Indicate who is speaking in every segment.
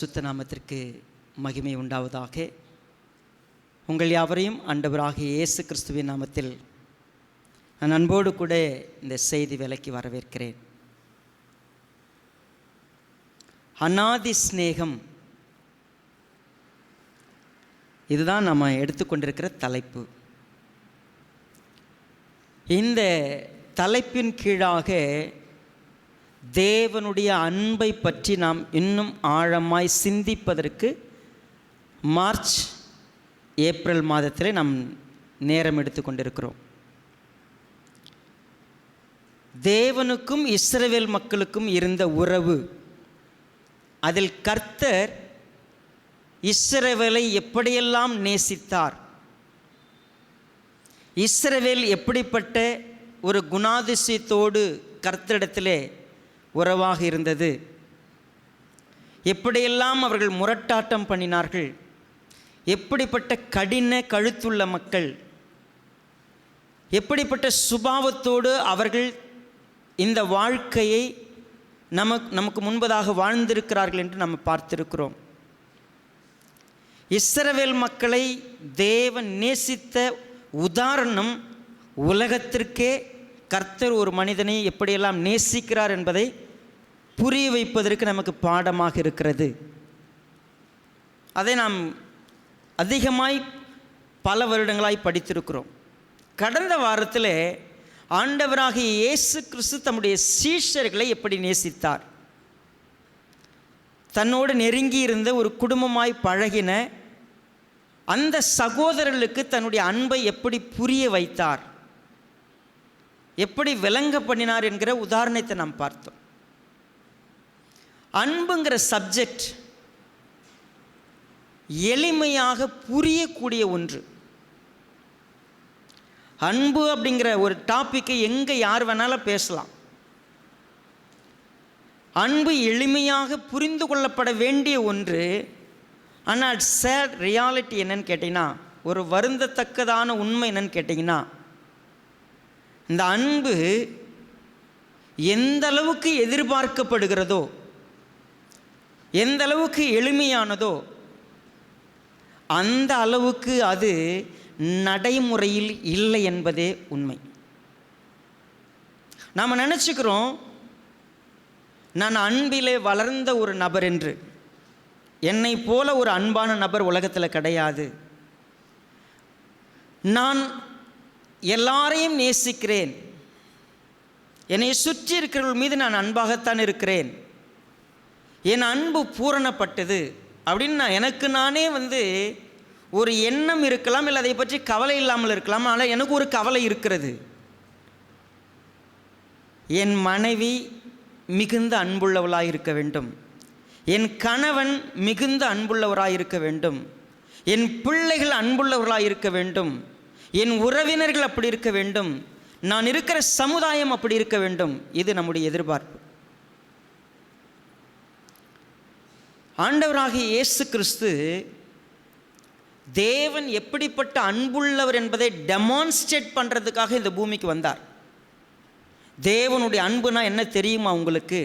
Speaker 1: சுத்த நாமத்திற்கு மகிமை உண்டாவதாக. உங்கள் யாவரையும் ஆண்டவராகிய இயேசு கிறிஸ்துவின் நாமத்தில் நான் அன்போடு கூட இந்த செய்தி வேலைக்கு வரவேற்கிறேன். அநாதி ஸ்நேகம், இதுதான் நம்ம எடுத்துக்கொண்டிருக்கிற தலைப்பு. இந்த தலைப்பின் கீழாக தேவனுடைய அன்பை பற்றி நாம் இன்னும் ஆழமாய் சிந்திப்பதற்கு மார்ச் ஏப்ரல் மாதத்தில் நாம் நேரம் எடுத்துக்கொண்டிருக்கிறோம். தேவனுக்கும் இஸ்ரவேல் மக்களுக்கும் இருந்த உறவு, அதில் கர்த்தர் இஸ்ரவேலை எப்படியெல்லாம் நேசித்தார், இஸ்ரவேல் எப்படிப்பட்ட ஒரு குணாதிசயத்தோடு கர்த்தரிடத்திலே உறவாக இருந்தது, எப்படியெல்லாம் அவர்கள் முரட்டாட்டம் பண்ணினார்கள், எப்படிப்பட்ட கடின கழுத்துள்ள மக்கள், எப்படிப்பட்ட சுபாவத்தோடு அவர்கள் இந்த வாழ்க்கையை நமக்கு முன்பதாக வாழ்ந்திருக்கிறார்கள் என்று நம்ம பார்த்திருக்கிறோம். இஸ்ரவேல் மக்களை தேவன் நேசித்த உதாரணம் உலகத்திற்கே கர்த்தர் ஒரு மனிதனை எப்படியெல்லாம் நேசிக்கிறார் என்பதை புரிய வைப்பதற்கு நமக்கு பாடமாக இருக்கிறது. அதை நாம் அதிகமாய் பல வருடங்களாய் படித்திருக்கிறோம். கடந்த வாரத்தில் ஆண்டவராகிய இயேசு கிறிஸ்து தம்முடைய சீஷர்களை எப்படி நேசித்தார், தன்னோடு நெருங்கி இருந்த ஒரு குடும்பமாய் பழகின அந்த சகோதரர்களுக்கு தன்னுடைய அன்பை எப்படி புரிய வைத்தார், எப்படி விளங்க பண்ணினார் என்கிற உதாரணத்தை நாம் பார்த்தோம். அன்புங்கிற சப்ஜெக்ட் எளிமையாக புரியக்கூடிய ஒன்று. அன்பு அப்படிங்கிற ஒரு டாப்பிக்கை எங்கே யார் வேணாலும் பேசலாம். அன்பு எளிமையாக புரிந்து கொள்ளப்பட வேண்டிய ஒன்று. ஆனால் சேட் ரியாலிட்டி என்னன்னு கேட்டிங்கன்னா, ஒரு வருந்தத்தக்கதான உண்மை என்னன்னு கேட்டிங்கன்னா, இந்த அன்பு எந்த அளவுக்கு எதிர்பார்க்கப்படுகிறதோ, எந்த அளவுக்கு எளிமையானதோ, அந்த அளவுக்கு அது நடைமுறையில் இல்லை என்பதே உண்மை. நாம் நினச்சிக்கிறோம், நான் அன்பிலே வளர்ந்த ஒரு நபர் என்று. என்னை போல ஒரு அன்பான நபர் உலகத்தில் கிடையாது. நான் எல்லாரையும் நேசிக்கிறேன், என்னை சுற்றி இருக்கிறவர்கள் மீது நான் அன்பாகத்தான் இருக்கிறேன், என் அன்பு பூரணப்பட்டது அப்படின்னு எனக்கு நானே ஒரு எண்ணம் இருக்கலாம், இல்லை அதை பற்றி கவலை இல்லாமல் இருக்கலாம். ஆனால் எனக்கு ஒரு கவலை இருக்கிறது. என் மனைவி மிகுந்த அன்புள்ளவளாக இருக்க வேண்டும், என் கணவன் மிகுந்த அன்புள்ளவராக இருக்க வேண்டும், என் பிள்ளைகள் அன்புள்ளவர்களாக இருக்க வேண்டும், என் உறவினர்கள் அப்படி இருக்க வேண்டும், நான் இருக்கிற சமுதாயம் அப்படி இருக்க வேண்டும். இது நம்முடைய எதிர்பார்ப்பு. ஆண்டவராகிய இயேசு கிறிஸ்து தேவன் எப்படிப்பட்ட அன்புள்ளவர் என்பதை டெமான்ஸ்ட்ரேட் பண்ணுறதுக்காக இந்த பூமிக்கு வந்தார். தேவனுடைய அன்புனா என்ன தெரியுமா உங்களுக்கு?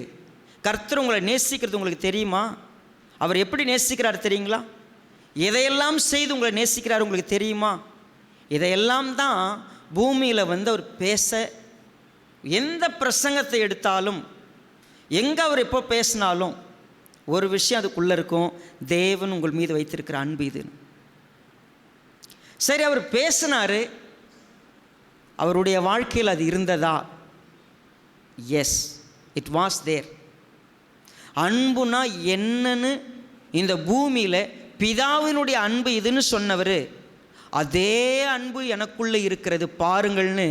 Speaker 1: கர்த்தர் உங்களை நேசிக்கிறது உங்களுக்கு தெரியுமா? அவர் எப்படி நேசிக்கிறார் தெரியுங்களா? எதையெல்லாம் செய்து உங்களை நேசிக்கிறார் உங்களுக்கு தெரியுமா? இதையெல்லாம் தான் பூமியில் அவர் பேச, எந்த பிரசங்கத்தை எடுத்தாலும், எங்கே அவர் எப்போ பேசினாலும் ஒரு விஷயம் அதுக்குள்ளே இருக்கும், தேவன் உங்கள் மீது வைத்திருக்கிற அன்பு இது. சரி, அவர் பேசினார், அவருடைய வாழ்க்கையில் அது இருந்ததா? Yes, it was there. அன்புனா என்னன்னு இந்த பூமியில் பிதாவினுடைய அன்பு இதுன்னு சொன்னவர், அதே அன்பு எனக்குள்ளே இருக்கிறது பாருங்கள்னு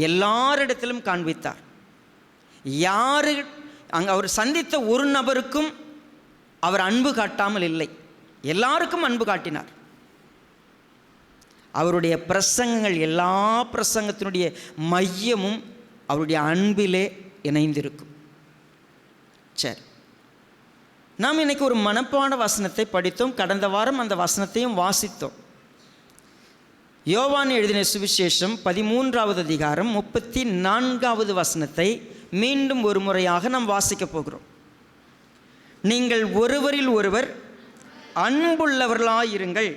Speaker 1: எல்லாரிடத்திலும் காண்பித்தார். யாரு அங்கே அவர் சந்தித்த ஒரு நபருக்கும் அவர் அன்பு காட்டாமல் இல்லை, எல்லாருக்கும் அன்பு காட்டினார். அவருடைய பிரசங்கங்கள், எல்லா பிரசங்கத்தினுடைய மையமும் அவருடைய அன்பிலே இணைந்திருக்கும். சரி, நாம் இன்னைக்கு ஒரு மனப்பாட வசனத்தை படித்தோம். கடந்த வாரம் அந்த வசனத்தையும் வாசித்தோம். யோவான் எழுதின சுவிசேஷம் 13வது அதிகாரம் 34வது வசனத்தை மீண்டும் ஒரு முறையாக நாம் வாசிக்கப் போகிறோம். நீங்கள் ஒருவரில் ஒருவர் அன்புள்ளவர்களாயிருங்கள்.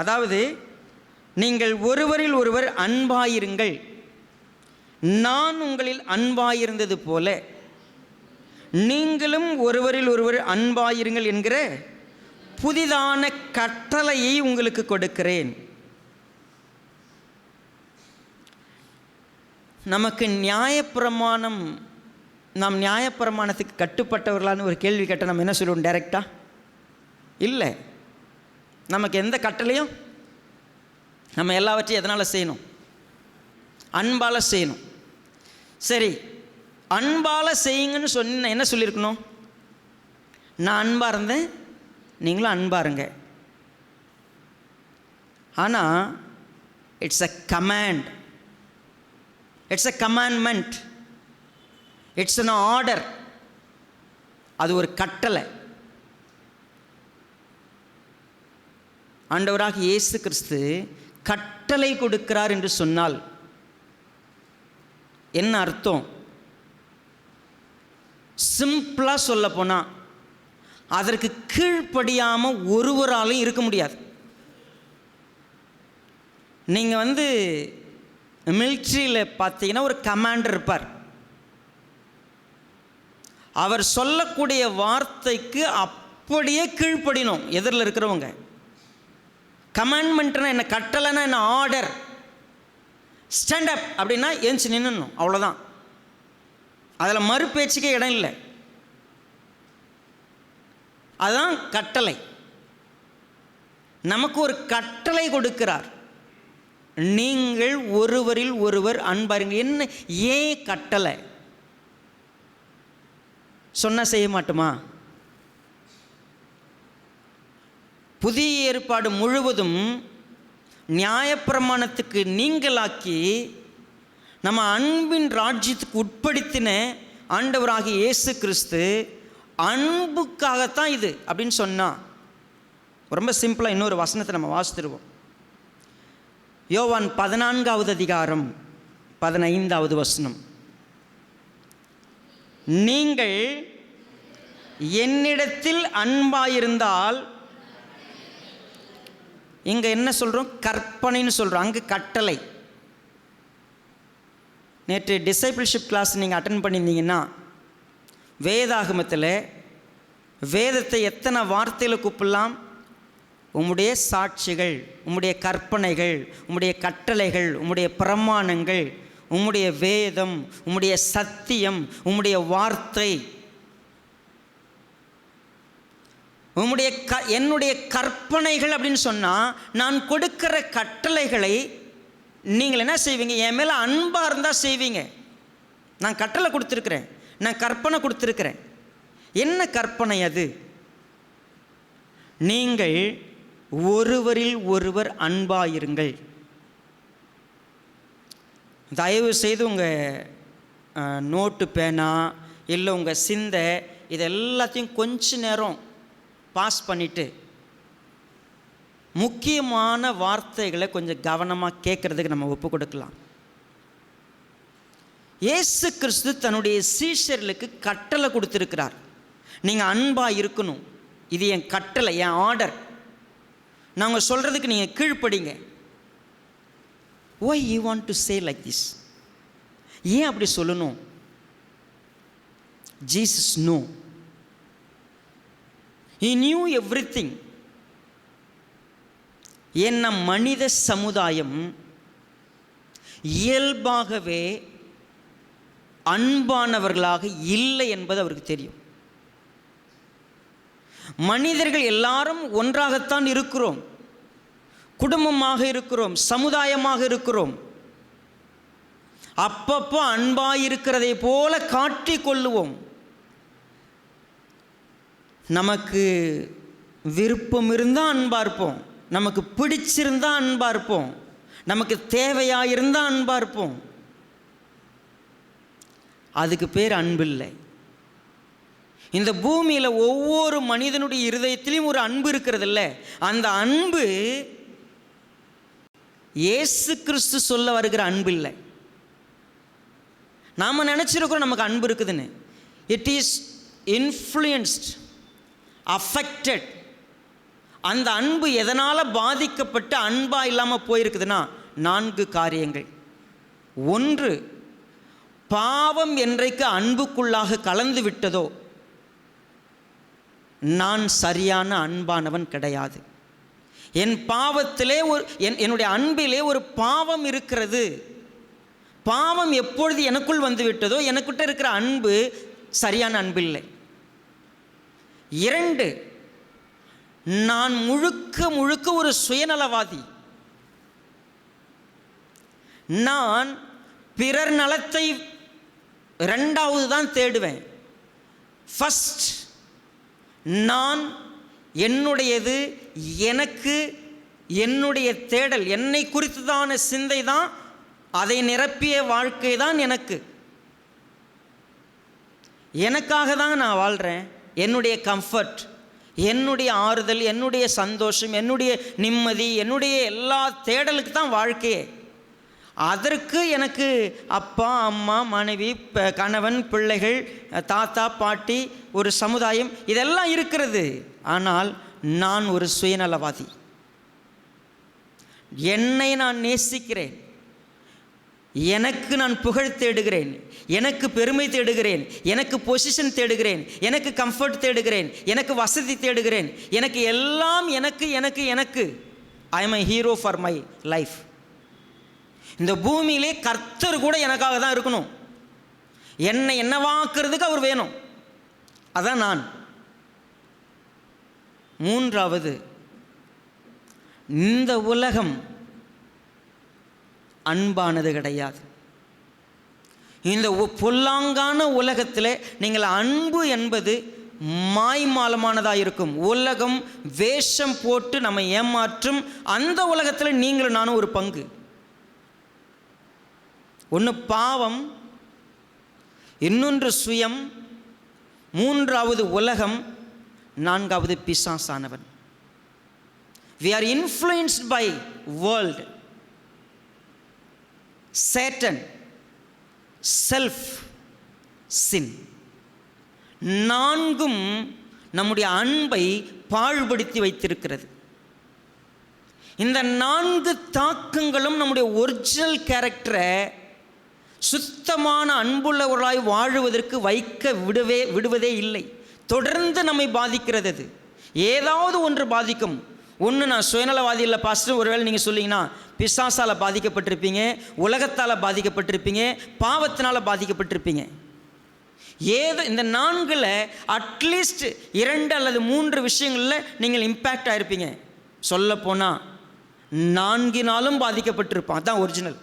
Speaker 1: அதாவது நீங்கள் ஒருவரில் ஒருவர் அன்பாயிருங்கள், நான் உங்களில் அன்பாயிருந்தது போல நீங்களும் ஒருவரில் ஒருவர் அன்பாயிருங்கள் என்கிற புதிதான கட்டளையை உங்களுக்கு கொடுக்கிறேன். நமக்கு நியாயப்பிரமாணம், நாம் நியாயப்பிரமாணத்துக்கு கட்டுப்பட்டவர்களான்னு ஒரு கேள்வி கேட்டால் நம்ம என்ன சொல்லுவோம்? டைரெக்டாக இல்லை. நமக்கு எந்த கட்டளையும் நம்ம எல்லாவற்றையும் எதனால் செய்யணும்? அன்பால் செய்யணும். சரி, அன்பால் செய்யுங்கன்னு சொன்ன என்ன சொல்லியிருக்கணும்? நான் அன்பாக இருந்தேன், நீங்களும் அன்பாக இருங்க. ஆனால் it's a command, it's a commandment, it's an order. அது ஒரு கட்டளை. ஆண்டவராக இயேசு கிறிஸ்து கட்டளை கொடுக்கிறார் என்று சொன்னால் என்ன அர்த்தம்? சிம்பிளாக சொல்ல போனால் அதற்கு கீழ்ப்படியாமல் ஒருவராலையும் இருக்க முடியாது. நீங்கள் மிலிட்ரியில் பார்த்தீங்கன்னா ஒரு கமாண்டர் இருப்பார். அவர் சொல்லக்கூடிய வார்த்தைக்கு அப்படியே கீழ்ப்படினோம் எதிரில் இருக்கிறவங்க. கமாண்ட்மெண்ட்னா என்ன? கட்டளைனா என்ன? ஆர்டர். ஸ்டாண்ட் அப் அப்படின்னா ஏஞ்சி நின்னுணும், அவ்வளோதான். அதில் மறுபேச்சுக்கே இடம் இல்லை. அதுதான் கட்டளை. நமக்கு ஒரு கட்டளை கொடுக்கிறார், நீங்கள் ஒருவரில் ஒருவர் அன்பாருங்கள். என்ன? ஏன் கட்டளை? சொன்னால் செய்ய மாட்டோமா? புதிய ஏற்பாடு முழுவதும் நியாயப்பிரமாணத்துக்கு நீங்களாக்கி நம்ம அன்பின் ராஜ்யத்துக்கு உட்படுத்தின ஆண்டவராகிய இயேசு கிறிஸ்து அன்புக்காகத்தான் இது அப்படின்னு சொன்னால், ரொம்ப சிம்பிளாக இன்னொரு வசனத்தை நம்ம வாசித்துருவோம். யோவான் 14வது அதிகாரம் 15வது வசனம். நீங்கள் என்னிடத்தில் அன்பாயிருந்தால், இங்கே என்ன சொல்கிறோம்? கற்பனைன்னு சொல்கிறோம், அங்கே கட்டளை. நேற்று டிசைபிள்ஷிப் கிளாஸ் நீங்கள் அட்டன் பண்ணியிருந்தீங்கன்னா, வேதாகமத்தில் வேதத்தை எத்தனை வார்த்தையில் கூப்பிடலாம்? உம்முடைய சாட்சிகள், உம்முடைய கற்பனைகள், உம்முடைய கட்டளைகள், உம்முடைய பிரமாணங்கள், உம்முடைய வேதம், உம்முடைய சத்தியம், உம்முடைய வார்த்தை, உம்முடைய என்னுடைய கற்பனைகள் அப்படின்னு சொன்னால், நான் கொடுக்கிற கட்டளைகளை நீங்கள் என்ன செய்வீங்க? என் மேலே அன்பாக இருந்தால் செய்வீங்க. நான் கட்டளை கொடுத்துருக்குறேன், நான் கற்பனை கொடுத்துருக்கிறேன். என்ன கற்பனை அது? நீங்கள் ஒருவரில் ஒருவர் அன்பாயிருங்கள். தயவு செய்து உங்கள் நோட்டு பேனா இல்லை உங்கள் சிந்தை இது எல்லாத்தையும் கொஞ்ச நேரம் பாஸ் பண்ணிவிட்டு முக்கியமான வார்த்தைகளை கொஞ்சம் கவனமாக கேட்குறதுக்கு நம்ம ஒப்பு கொடுக்கலாம். இயேசு கிறிஸ்து தன்னுடைய சீஷர்களுக்கு கட்டளை கொடுத்துருக்கிறார், நீங்கள் அன்பாக இருக்கணும். இது என் கட்டளை, என் ஆர்டர். நாங்கள் சொல்கிறதுக்கு நீங்கள் கீழ்ப்படிங்க. Why you want to say like this? ஏன் அப்படி சொல்லணும்? Jesus knew. He knew everything. என்ன மனித சமுதாயம் இயல்பாகவே அன்பானவர்களாக இல்லை என்பது அவருக்கு தெரியும். மனிதர்கள் எல்லாரும் ஒன்றாகத்தான் இருக்கிறோம், குடும்பமாக இருக்கிறோம், சமுதாயமாக இருக்கிறோம். அப்பப்போ அன்பாயிருக்கிறதை போல காட்டிக் கொள்ளுவோம். நமக்கு விருப்பம் இருந்தால் அன்பாக இருப்போம், நமக்கு பிடிச்சிருந்தால் அன்பாக இருப்போம், நமக்கு தேவையாக இருந்தால் அன்பாக இருப்போம். அதுக்கு பேர் அன்பில்லை. இந்த பூமியில் ஒவ்வொரு மனிதனுடைய இருதயத்திலையும் ஒரு அன்பு இருக்கிறது இல்லை. அந்த அன்பு இயேசு கிறிஸ்து சொல்ல வருகிற அன்பு இல்லை. நாம் நினச்சிருக்கிறோம் நமக்கு அன்பு இருக்குதுன்னு. இட் இஸ் இன்ஃப்ளூயன்ஸ்ட் அஃபெக்டட், அந்த அன்பு எதனால் பாதிக்கப்பட்டு அன்பாக இல்லாமல் போயிருக்குதுன்னா 4 காரியங்கள். 1, பாவம் என்றைக்கு அன்புக்குள்ளாக கலந்து விட்டதோ நான் சரியான அன்பானவன் கிடையாது. என் பாவத்திலே என்னுடைய அன்பிலே ஒரு பாவம் இருக்கிறது. பாவம் எப்பொழுது எனக்குள் வந்து விட்டதோ எனக்கிட்ட இருக்கிற அன்பு சரியான அன்பில்லை. 2, நான் முழுக்க ஒரு சுயநலவாதி. நான் பிறர் நலத்தை 2வது தான் தேடுவேன். ஃபர்ஸ்ட் நான் என்னுடையது, எனக்கு என்னுடைய தேடல், என்னை குறித்துதான சிந்தை தான், அதை நிரப்பிய வாழ்க்கை தான் எனக்காக தான் நான் வாழ்கிறேன். என்னுடைய கம்ஃபர்ட், என்னுடைய ஆறுதல், என்னுடைய சந்தோஷம், என்னுடைய நிம்மதி, என்னுடைய எல்லா தேடலுக்கு தான் வாழ்க்கையே. அதற்கு எனக்கு அப்பா, அம்மா, மனைவி, கணவன், பிள்ளைகள், தாத்தா, பாட்டி, ஒரு சமுதாயம் இதெல்லாம் இருக்கிறது. ஆனால் நான் ஒரு சுயநலவாதி. என்னை நான் நேசிக்கிறேன், எனக்கு நான் புகழ் தேடுகிறேன், எனக்கு பெருமை தேடுகிறேன், எனக்கு பொசிஷன் தேடுகிறேன், எனக்கு கம்ஃபர்ட் தேடுகிறேன், எனக்கு வசதி தேடுகிறேன், எனக்கு எல்லாம் எனக்கு I am a hero for my life. இந்த பூமியிலே கர்த்தர் கூட எனக்காக தான் இருக்கணும். என்னை என்னவாக்குறதுக்கு அவர் வேணும். அதான் நான். 3வது, இந்த உலகம் அன்பானது கிடையாது. இந்த பொல்லாங்கான உலகத்தில் நீங்கள் அன்பு என்பது மாய்மாலமானதாக இருக்கும். உலகம் வேஷம் போட்டு நம்மை ஏமாற்றும் அந்த உலகத்தில் நீங்களும் நானும் ஒரு பங்கு. 1 பாவம், இன்னொன்று சுயம், 3வது உலகம், 4வது பிசாசானவன். We are influenced by world, Satan, self, sin. 4ம் நம்முடைய அன்பை பாழ்படுத்தி வைத்திருக்கிறது. இந்த 4 தாக்கங்களும் நம்முடைய ஒரிஜினல் கேரக்டரை சுத்தமான அன்புள்ளவர்களாய் வாழுவதற்கு விடுவதே இல்லை. தொடர்ந்து நம்மை பாதிக்கிறது. அது ஏதாவது ஒன்று பாதிக்கும். ஒன்று, நான் சுயநலவாதி இல்லை பாஸ்டர், ஒருவேளை நீங்கள் சொல்லிங்கன்னா பிசாசால் பாதிக்கப்பட்டிருப்பீங்க, உலகத்தால் பாதிக்கப்பட்டிருப்பீங்க, பாவத்தினால் பாதிக்கப்பட்டிருப்பீங்க. இந்த 4ல் அட்லீஸ்ட் 2 அல்லது 3 விஷயங்களில் நீங்கள் இம்பேக்ட் ஆகிருப்பீங்க. சொல்லப்போனால் 4னாலும் பாதிக்கப்பட்டிருப்பான். அதுதான் ஒரிஜினல்.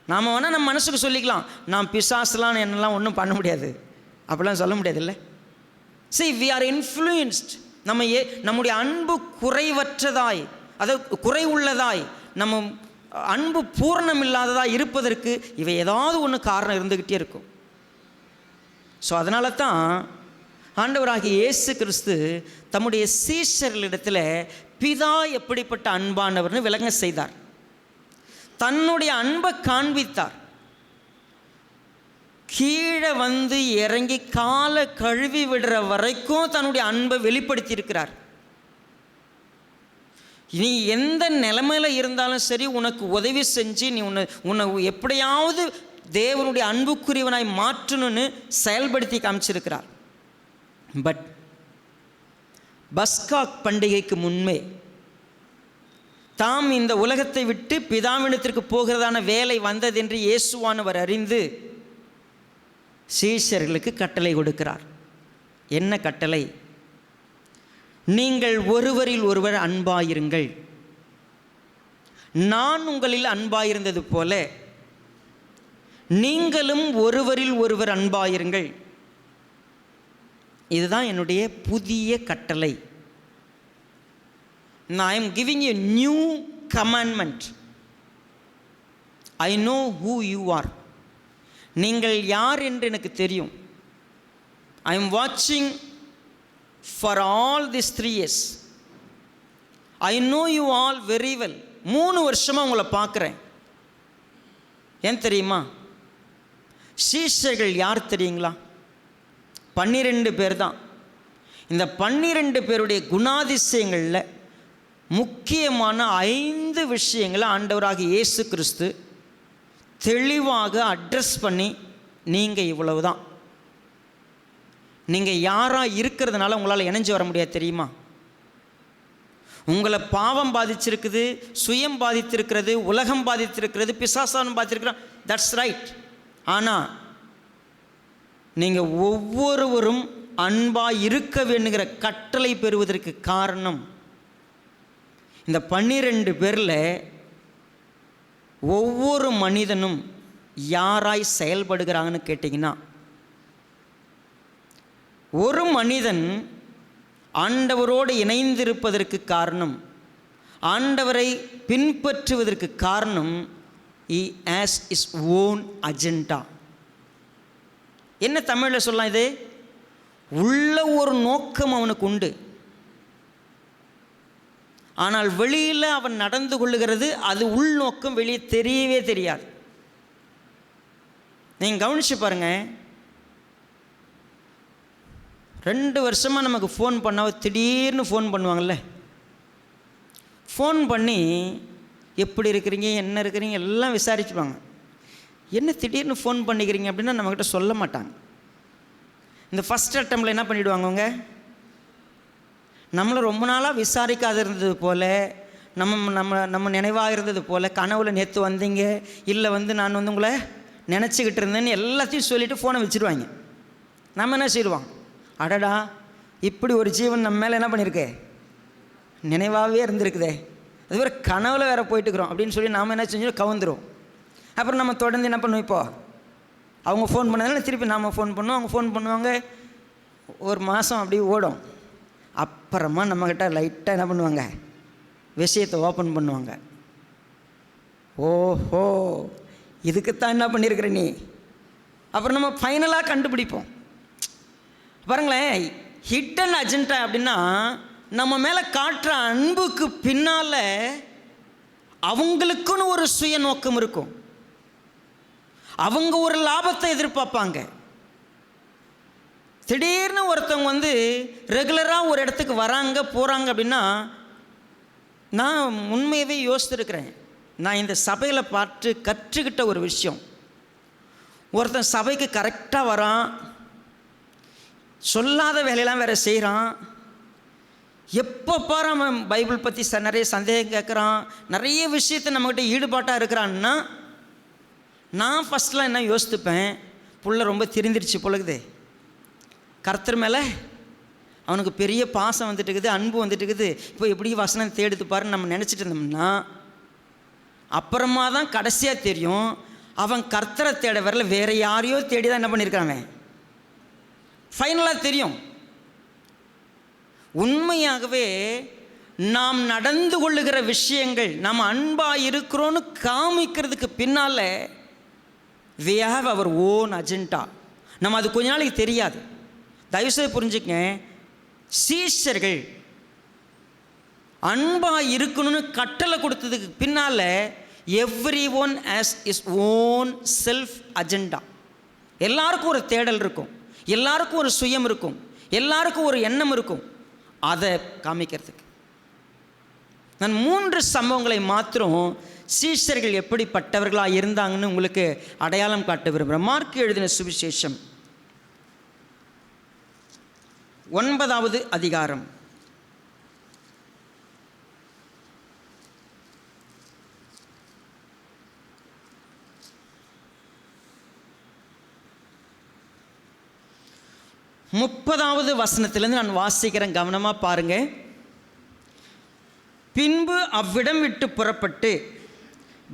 Speaker 1: நாம் வேணால் நம்ம மனசுக்கு சொல்லிக்கலாம், நான் பிசாசுலாம் என்னெல்லாம் ஒன்றும் பண்ண முடியாது, அப்படிலாம் சொல்ல முடியாது இல்லை. See, we are influenced. நம்முடைய அன்பு குறைவற்றதாய், அதாவது குறை உள்ளதாய், நம்ம அன்பு பூரணம் இல்லாததாய் இருப்பதற்கு இவை ஏதாவது ஒன்று காரணம் இருந்துக்கிட்டே இருக்கும். ஸோ அதனால தான் ஆண்டவராகிய இயேசு கிறிஸ்து தம்முடைய சீஷர்களிடத்தில் பிதா எப்படிப்பட்ட அன்பானவர்னு விளங்க செய்தார். தன்னுடைய அன்பை காண்பித்தார். கீழே வந்து இறங்கி காலை கழுவி விடுற வரைக்கும் தன்னுடைய அன்பை வெளிப்படுத்தி இருக்கிறார். நீ எந்த நிலைமையில் இருந்தாலும் சரி, உனக்கு உதவி செஞ்சு நீ உன்னை எப்படியாவது தேவனுடைய அன்புக்குரியவனாய் மாற்றணும்னு செயல்படுத்தி காமிச்சிருக்கிறார். பட் பஸ்கா பண்டிகைக்கு முன்பே தாம் இந்த உலகத்தை விட்டு பிதாவிடத்திற்கு போகிறதான வேலை வந்தது என்று இயேசுவானவர் அறிந்து சீஷர்களுக்கு கட்டளை கொடுக்கிறார். என்ன கட்டளை? நீங்கள் ஒருவரில் ஒருவர் அன்பாயிருங்கள், நான் உங்களில் அன்பாயிருந்தது போல நீங்களும் ஒருவரில் ஒருவர் அன்பாயிருங்கள். இதுதான் என்னுடைய புதிய கட்டளை. I am giving you a new commandment. I know who you are. நீங்கள் யார் என்று எனக்கு தெரியும். I am watching for all these 3 years. I know you all very well. 3 வருஷமாக உங்களை பார்க்குறேன். ஏன் தெரியுமா? சீஷர்கள் யார் தெரியுங்களா? 12 பேர் தான். இந்த 12 பேருடைய குணாதிசயங்களில் முக்கியமான 5 விஷயங்களை ஆண்டவராகிய இயேசு கிறிஸ்து தெளிவாக அட்ரஸ் பண்ணி, நீங்கள் இவ்வளவு தான், நீங்கள் யாராக இருக்கிறதுனால உங்களால் இணைஞ்சு வர முடியாது தெரியுமா? உங்களை பாவம் பாதிச்சிருக்குது, சுயம் பாதித்திருக்கிறது, உலகம் பாதித்திருக்கிறது, பிசாசானம் பாதித்திருக்கிறான், தட்ஸ் ரைட். ஆனால் நீங்கள் ஒவ்வொருவரும் அன்பாக இருக்க வேண்டுங்கிற கட்டளை பெறுவதற்கு காரணம், இந்த 12 பேரில் ஒவ்வொரு மனிதனும் யாராய் செயல்படுகிறாங்கன்னு கேட்டிங்கன்னா, ஒரு மனிதன் ஆண்டவரோடு இணைந்திருப்பதற்கு காரணம், ஆண்டவரை பின்பற்றுவதற்கு காரணம், he has his own agenda. என்ன தமிழில் சொல்லலாம்? இது உள்ள ஒரு நோக்கம் அவனுக்கு உண்டு. ஆனால் வெளியில் அவன் நடந்து கொள்ளுகிறது அது உள்நோக்கம் வெளியே தெரியவே தெரியாது. நீங்கள் கவனித்து பாருங்கள், 2 வருஷமாக நமக்கு ஃபோன் பண்ணால் திடீர்னு ஃபோன் பண்ணுவாங்கள்ல, ஃபோன் பண்ணி எப்படி இருக்கிறீங்க, என்ன இருக்கிறீங்க எல்லாம் விசாரிச்சுப்பாங்க. என்ன திடீர்னு ஃபோன் பண்ணிக்கிறீங்க அப்படின்னா நம்மக்கிட்ட சொல்ல மாட்டாங்க. இந்த ஃபஸ்ட் அட்டம்ப்டில் என்ன பண்ணிவிடுவாங்க, அவங்க நம்மளை ரொம்ப நாளாக விசாரிக்காது இருந்தது போல், நம்ம நினைவாக இருந்தது போல், கனவுல நேற்று வந்தீங்க, இல்லை நான் உங்களை நினச்சிக்கிட்டு இருந்தேன்னு எல்லாத்தையும் சொல்லிவிட்டு ஃபோனை வச்சுருவாங்க. நம்ம என்ன செய்வோம், அடடா இப்படி ஒரு ஜீவன் நம்ம மேலே என்ன பண்ணியிருக்கே, நினைவாகவே இருந்திருக்குதே, அது வேறு கனவுல வேறு போயிட்டுருக்குறோம் அப்படின்னு சொல்லி நாம் என்ன செஞ்சோம், கவுந்துரும். அப்புறம் நம்ம தொடர்ந்து என்ன பண்ணுவோம், இப்போது அவங்க ஃபோன் பண்ணதால திருப்பி நாம் ஃபோன் பண்ணுவோம், அவங்க ஃபோன் பண்ணுவாங்க, ஒரு மாதம் அப்படி ஓடும். அப்புறமா நம்மக்கிட்ட லைட்டாக என்ன பண்ணுவாங்க, விஷயத்தை ஓப்பன் பண்ணுவாங்க. ஓஹோ இதுக்குத்தான் என்ன பண்ணியிருக்கிற நீ. அப்புறம் நம்ம ஃபைனலாக கண்டுபிடிப்போம். பாருங்களேன், ஹிட்டன் அஜெண்டா அப்படின்னா நம்ம மேலே காட்டுற அன்புக்கு பின்னால் அவங்களுக்குன்னு ஒரு சுய நோக்கம் இருக்கும். அவங்க ஒரு லாபத்தை எதிர்பார்ப்பாங்க. திடீர்னு ஒருத்தவங்க ரெகுலராக ஒரு இடத்துக்கு வராங்க போகிறாங்க அப்படின்னா, நான் உண்மையவே யோசித்துருக்கிறேன். நான் இந்த சபையில் பார்த்து கற்றுக்கிட்ட ஒரு விஷயம், ஒருத்தன் சபைக்கு கரெக்டாக வரான், சொல்லாத வேலையெல்லாம் வேறு செய்கிறான், எப்போ பாரு அவன் பைபிள் பற்றி நிறைய சந்தேகம் கேட்குறான், நிறைய விஷயத்தை நம்மக்கிட்ட ஈடுபாட்டாக இருக்கிறான்னா, நான் ஃபஸ்ட்லாம் என்ன யோசித்துப்பேன், புள்ள ரொம்ப திரிந்திருச்சு பொழுகுதே, கர்த்தர் மேலே அவனுக்கு பெரிய பாசம் வந்துட்டுக்குது, அன்பு வந்துட்டுக்குது, இப்போ எப்படி வசனம் தேடுத்து பாருன்னு நம்ம நினச்சிட்டு இருந்தோம்னா, அப்புறமா தான் கடைசியாக தெரியும் அவன் கர்த்தரை தேட வரல, வேறு யாரையோ தேடி தான் என்ன பண்ணியிருக்காங்க, ஃபைனலாக தெரியும். உண்மையாகவே நாம் நடந்து கொள்ளுகிற விஷயங்கள் நாம் அன்பாக இருக்கிறோன்னு காமிக்கிறதுக்கு பின்னால் we have our own agenda. நம்ம அது கொஞ்ச நாளைக்கு தெரியாது. தயவுசெய்து புரிஞ்சுக்கங்க, சீஷர்கள் அன்பாக இருக்கணும்னு கட்டளை கொடுத்ததுக்கு பின்னால் every one has is own self agenda. எல்லாருக்கும் ஒரு தேடல் இருக்கும், எல்லாருக்கும் ஒரு சுயம் இருக்கும், எல்லாருக்கும் ஒரு எண்ணம் இருக்கும். அதை காமிக்கிறதுக்கு நான் 3 சம்பவங்களை மாத்திரம் சீஷர்கள் எப்படிப்பட்டவர்களாக இருந்தாங்கன்னு உங்களுக்கு அடையாளம் காட்ட விரும்புகிறேன். மார்க் எழுதின சுவிசேஷம் 9வது அதிகாரம் 30வது வசனத்திலிருந்து நான் வாசிக்கிறேன், கவனமாக பாருங்கள். பின்பு அவ்விடம் விட்டு புறப்பட்டு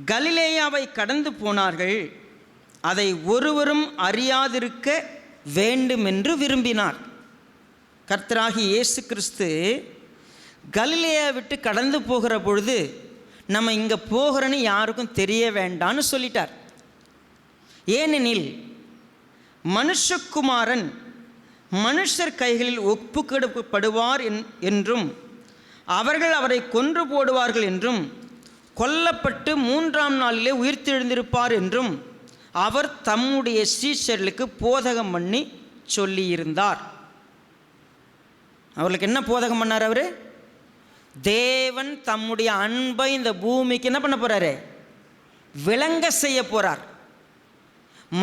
Speaker 1: கலிலேயாவை கடந்து போனார்கள். அதை ஒருவரும் அறியாதிருக்க வேண்டுமென்று விரும்பினார். கர்த்தராகிய இயேசு கிறிஸ்து கலிலேயா விட்டு கடந்து போகிற பொழுது நம்ம இங்கே போகிறோன்னு யாருக்கும் தெரிய வேண்டான்னு சொல்லிட்டார். ஏனெனில் மனுஷகுமாரன் மனுஷர் கைகளில் ஒப்புக்கொடுக்கப்படுவார் என்றும் அவர்கள் அவரை கொன்று போடுவார்கள் என்றும் கொல்லப்பட்டு 3ஆம் நாளிலே உயிர்த்தெழுந்திருப்பார் என்றும் அவர் தம்முடைய சீஷர்களுக்கு போதகம் பண்ணி சொல்லியிருந்தார். அவர்களுக்கு என்ன போதகம் பண்ணார்? அவர் தேவன் தம்முடைய அன்பை இந்த பூமிக்கு என்ன பண்ண போகிறாரு? விளங்க செய்ய போகிறார்.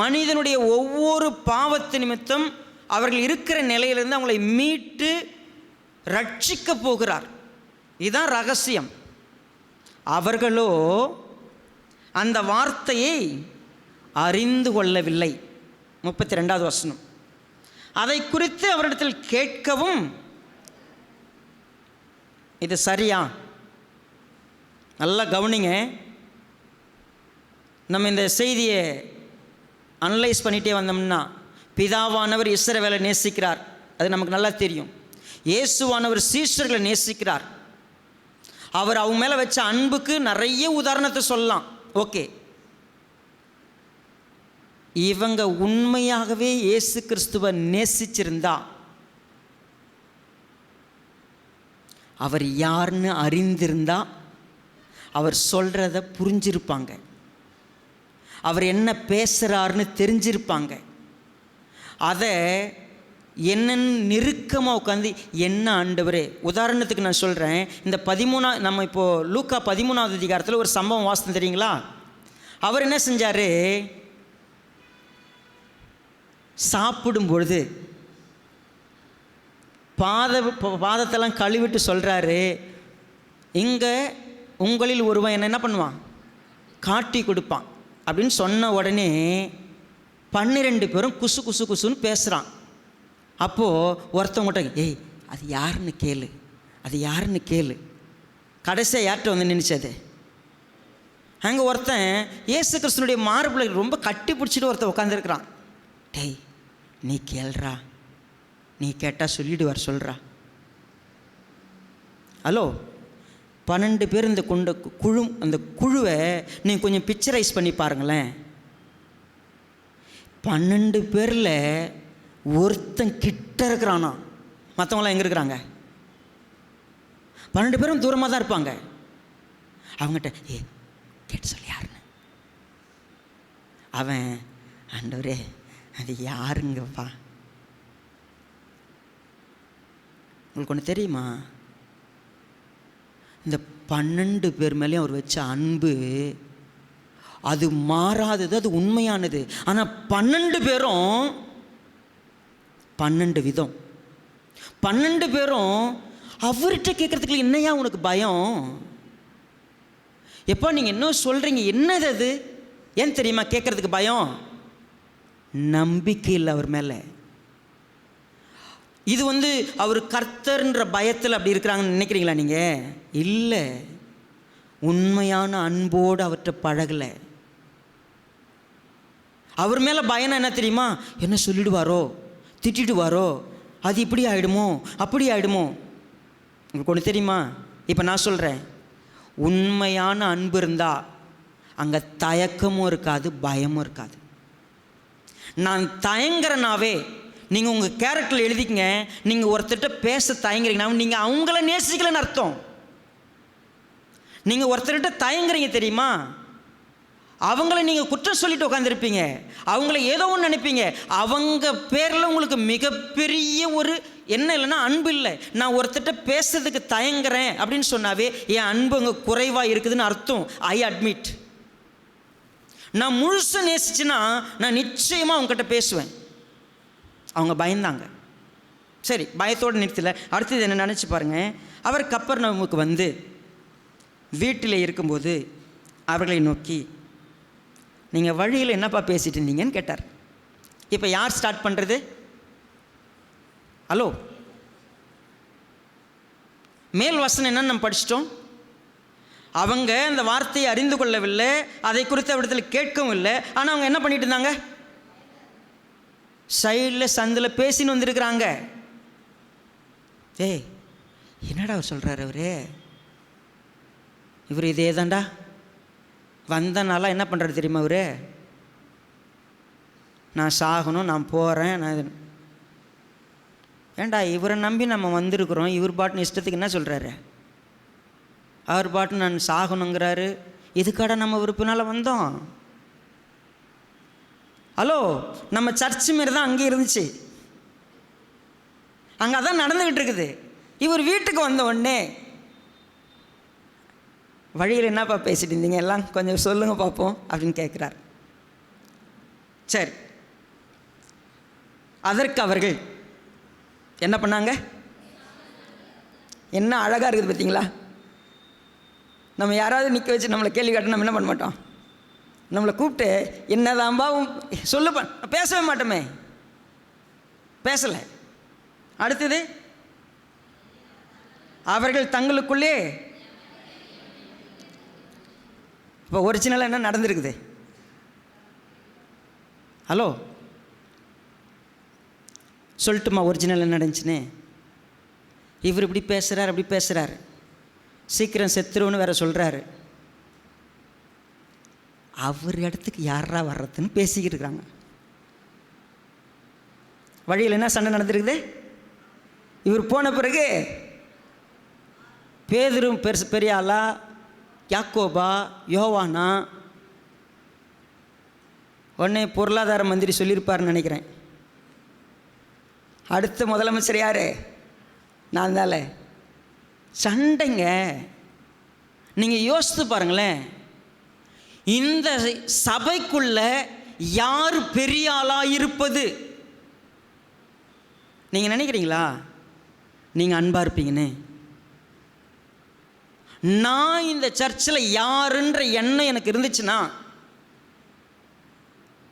Speaker 1: மனிதனுடைய ஒவ்வொரு பாவத்து நிமித்தம் அவர்கள் இருக்கிற நிலையிலிருந்து அவங்களை மீட்டு ரட்சிக்க போகிறார். இதுதான் ரகசியம். அவர்களோ அந்த வார்த்தையை அறிந்து கொள்ளவில்லை. 32வது வசனம். அதை குறித்து அவரிடத்தில் கேட்கவும், இது சரியா? நல்லா கவனிங்க. நம்ம இந்த செய்தியை அனலைஸ் பண்ணிகிட்டே வந்தோம்னா, பிதாவானவர் இஸ்ரவேலை நேசிக்கிறார், அது நமக்கு நல்லா தெரியும். இயேசுவானவர் சீஷர்களை நேசிக்கிறார். அவர் அவங்க மேலே வச்ச அன்புக்கு நிறைய உதாரணத்தை சொல்லலாம். ஓகே, இவங்க உண்மையாகவே இயேசு கிறிஸ்துவை நேசிச்சிருந்தா அவர் யாருன்னு அறிந்திருந்தா அவர் சொல்கிறத புரிஞ்சிருப்பாங்க, அவர் என்ன பேசுகிறாருன்னு தெரிஞ்சிருப்பாங்க. அதை என்னன்னு நெருக்கமாக உட்காந்து, என்ன ஆண்டவரே, உதாரணத்துக்கு நான் சொல்கிறேன், இந்த 13 நம்ம இப்போது லூக்கா 13வது அதிகாரத்தில் ஒரு சம்பவம் வாசம் தெரியுங்களா? அவர் என்ன செஞ்சார்? சாப்பிடும் பொழுது பாதத்தெல்லாம் கழுவிட்டு சொல்கிறாரு, இங்கே உங்களில் ஒருவன் என்ன பண்ணுவான்? காட்டி கொடுப்பான் அப்படின்னு சொன்ன உடனே 12 பேரும் குசு குசு குசுன்னு பேசுகிறான். அப்போது ஒருத்தவங்கள்ட்ட, ஏய் அது யாருன்னு கேளு, அது யாருன்னு கேளு. கடைசியாக யார்கிட்ட வந்து நின்றுச்சது? அங்கே ஒருத்தன் இயேசு கிறிஸ்துனுடைய மார்பிளை ரொம்ப கட்டி பிடிச்சிட்டு ஒருத்தன் உட்காந்துருக்கிறான். டேய் நீ கேள்றா, நீ கேட்டால் சொல்லிடுவார், சொல்கிறா. ஹலோ, 12 பேர் இந்த அந்த குழுவை நீங்கள் கொஞ்சம் பிக்சரைஸ் பண்ணி பாருங்களேன். 12 பேரில் ஒருத்தன் கிட்ட இருக்கிறானா, மற்றவங்களாம் எங்கே இருக்கிறாங்க? 12 பேரும் தூரமாக தான் இருப்பாங்க. அவங்ககிட்ட கேட்டு சொல்லி யாருன்னு. அவன், ஆண்டவரே அது யாருங்கப்பா? உங்களுக்கு ஒன்று தெரியுமா? இந்த 12 பேர் மேலேயும் அவர் வச்ச அன்பு அது மாறாதது, அது உண்மையானது. ஆனால் 12 பேரும் 12 விதம். 12 பேரும் அவர்கிட்ட கேட்குறதுக்கு என்னையா உனக்கு பயம்? எப்போ நீங்கள் என்ன சொல்கிறீங்க? என்னது அது? ஏன் தெரியுமா கேட்குறதுக்கு பயம்? நம்பிக்கை இல்லை அவர் மேலே. இது அவர் கர்த்தர்ன்ற பயத்தில் அப்படி இருக்கிறாங்கன்னு நினைக்கிறீங்களா நீங்கள்? இல்லை, உண்மையான அன்போடு அவர்கிட்ட பழகலை. அவர் மேலே பயனா என்ன தெரியுமா? என்ன சொல்லிடுவாரோ, திட்டிடுவாரோ, அது இப்படி ஆகிடுமோ, அப்படி ஆகிடுமோ. உங்களுக்கு ஒன்று தெரியுமா? இப்போ நான் சொல்கிறேன், உண்மையான அன்பு இருந்தால் அங்கே தயக்கமும் இருக்காது, பயமும் இருக்காது. நான் தயங்குறனாவே நீங்கள் உங்கள் கேரக்டரில் எழுதிக்கங்க. நீங்கள் ஒருத்தர்கிட்ட பேச தயங்குறீங்கன்னா நீங்கள் அவங்கள நேசிக்கலன்னு அர்த்தம். நீங்கள் ஒருத்தர்கிட்ட தயங்குறீங்க தெரியுமா, அவங்கள நீங்கள் குற்றம் சொல்லிட்டு உட்காந்துருப்பீங்க, அவங்கள ஏதோ ஒன்று நினைப்பீங்க. அவங்க பேரில் உங்களுக்கு மிகப்பெரிய ஒரு என்ன இல்லைன்னா அன்பு இல்லை. நான் ஒருத்தர்கிட்ட பேசுறதுக்கு தயங்குறேன் அப்படின்னு சொன்னாவே என் அன்பு அங்கே குறைவாக இருக்குதுன்னு அர்த்தம். ஐ அட்மிட். நான் முழுசாக நேசிச்சுன்னா நான் நிச்சயமாக அவங்ககிட்ட பேசுவேன். அவங்க பயந்தாங்க. சரி, பயத்தோடு நிறுத்தலை. அடுத்தது என்ன நினச்சி பாருங்கள். அவர் கப்பர்நகூமுக்கு வந்து வீட்டில் இருக்கும்போது அவர்களை நோக்கி, நீங்கள் வழியில் என்னப்பா பேசிட்டு இருந்தீங்கன்னு கேட்டார். இப்போ யார் ஸ்டார்ட் பண்ணுறது? ஹலோ, மேல் வசனம் என்னன்னு நம்ம படிச்சிட்டோம். அவங்க அந்த வார்த்தையை அறிந்து கொள்ளவில்லை, அதை குறித்து அவரிடத்தில் கேட்கவும் இல்லை. ஆனால் அவங்க என்ன பண்ணிட்டு இருந்தாங்க? சைடில் சந்தில் பேசின்னு வந்திருக்கிறாங்க. ஏய் என்னடா அவர் சொல்கிறார்? இவர் இதே தான்டா வந்தனால என்ன பண்ணுறது தெரியுமா? அவரு நான் சாகணும், நான் போகிறேன், நான் ஏண்டா இவரை நம்பி நம்ம வந்திருக்கிறோம். இவர் பாட்டுன்னு இஷ்டத்துக்கு என்ன சொல்கிறாரு? அவர் பாட்டு நான் சாகணுங்கிறாரு. இதுக்காட நம்ம விருப்பினால் வந்தோம்? ஹலோ, நம்ம சர்ச்சு மாரி தான் அங்கே இருந்துச்சு, அங்கே அதான் நடந்துக்கிட்டு இருக்குது. இவர் வீட்டுக்கு வந்த உடனே, வழியில் என்னப்பா பேசிட்டு இருந்தீங்க, எல்லாம் கொஞ்சம் சொல்லுங்க பார்ப்போம் அப்படின்னு கேட்குறார். சரி, அதற்கு அவர்கள் என்ன பண்ணாங்க? என்ன அழகாக இருக்குது பார்த்தீங்களா? நம்ம யாராவது நிற்க வச்சு நம்மளை கேள்வி கேட்டால் நம்ம என்ன பண்ண மாட்டோம்? நம்மளை கூப்பிட்டு என்னதான்பா சொல்லுப்பா, பேசவே மாட்டோமே, பேசலை. அடுத்தது, அவர்கள் தங்களுக்குள்ளே. இப்போ ஒரிஜினலாக என்ன நடந்திருக்குது? ஹலோ, சொல்லட்டுமா ஒரிஜினல் என்ன நடந்துச்சுன்னு? இவர் இப்படி பேசுகிறார், அப்படி பேசுகிறார், சீக்கிரம் செத்துருன்னு வேற சொல்கிறாரு. அவர் இடத்துக்கு யாரா வர்றதுன்னு பேசிக்கிட்டு இருக்கிறாங்க. வழியில் என்ன சண்டை நடந்திருக்குது? இவர் போன பிறகு பேதுரும் பெரிய ஆளா, யாக்கோபா, யோவானா, உடனே பொருளாதார மந்திரி சொல்லியிருப்பார்னு நினைக்கிறேன். அடுத்த முதலமைச்சர் யார்? நான் தானே. சண்டைங்க. நீங்கள் யோசித்து பாருங்களேன், இந்த சபைக்குள்ள யார் பெரிய ஆளாக இருப்பது? நீங்கள் நினைக்கிறீங்களா நீங்கள் அன்பாக இருப்பீங்கன்னு? நான் இந்த சர்ச்சில் யாருன்ற எண்ணம் எனக்கு இருந்துச்சுன்னா,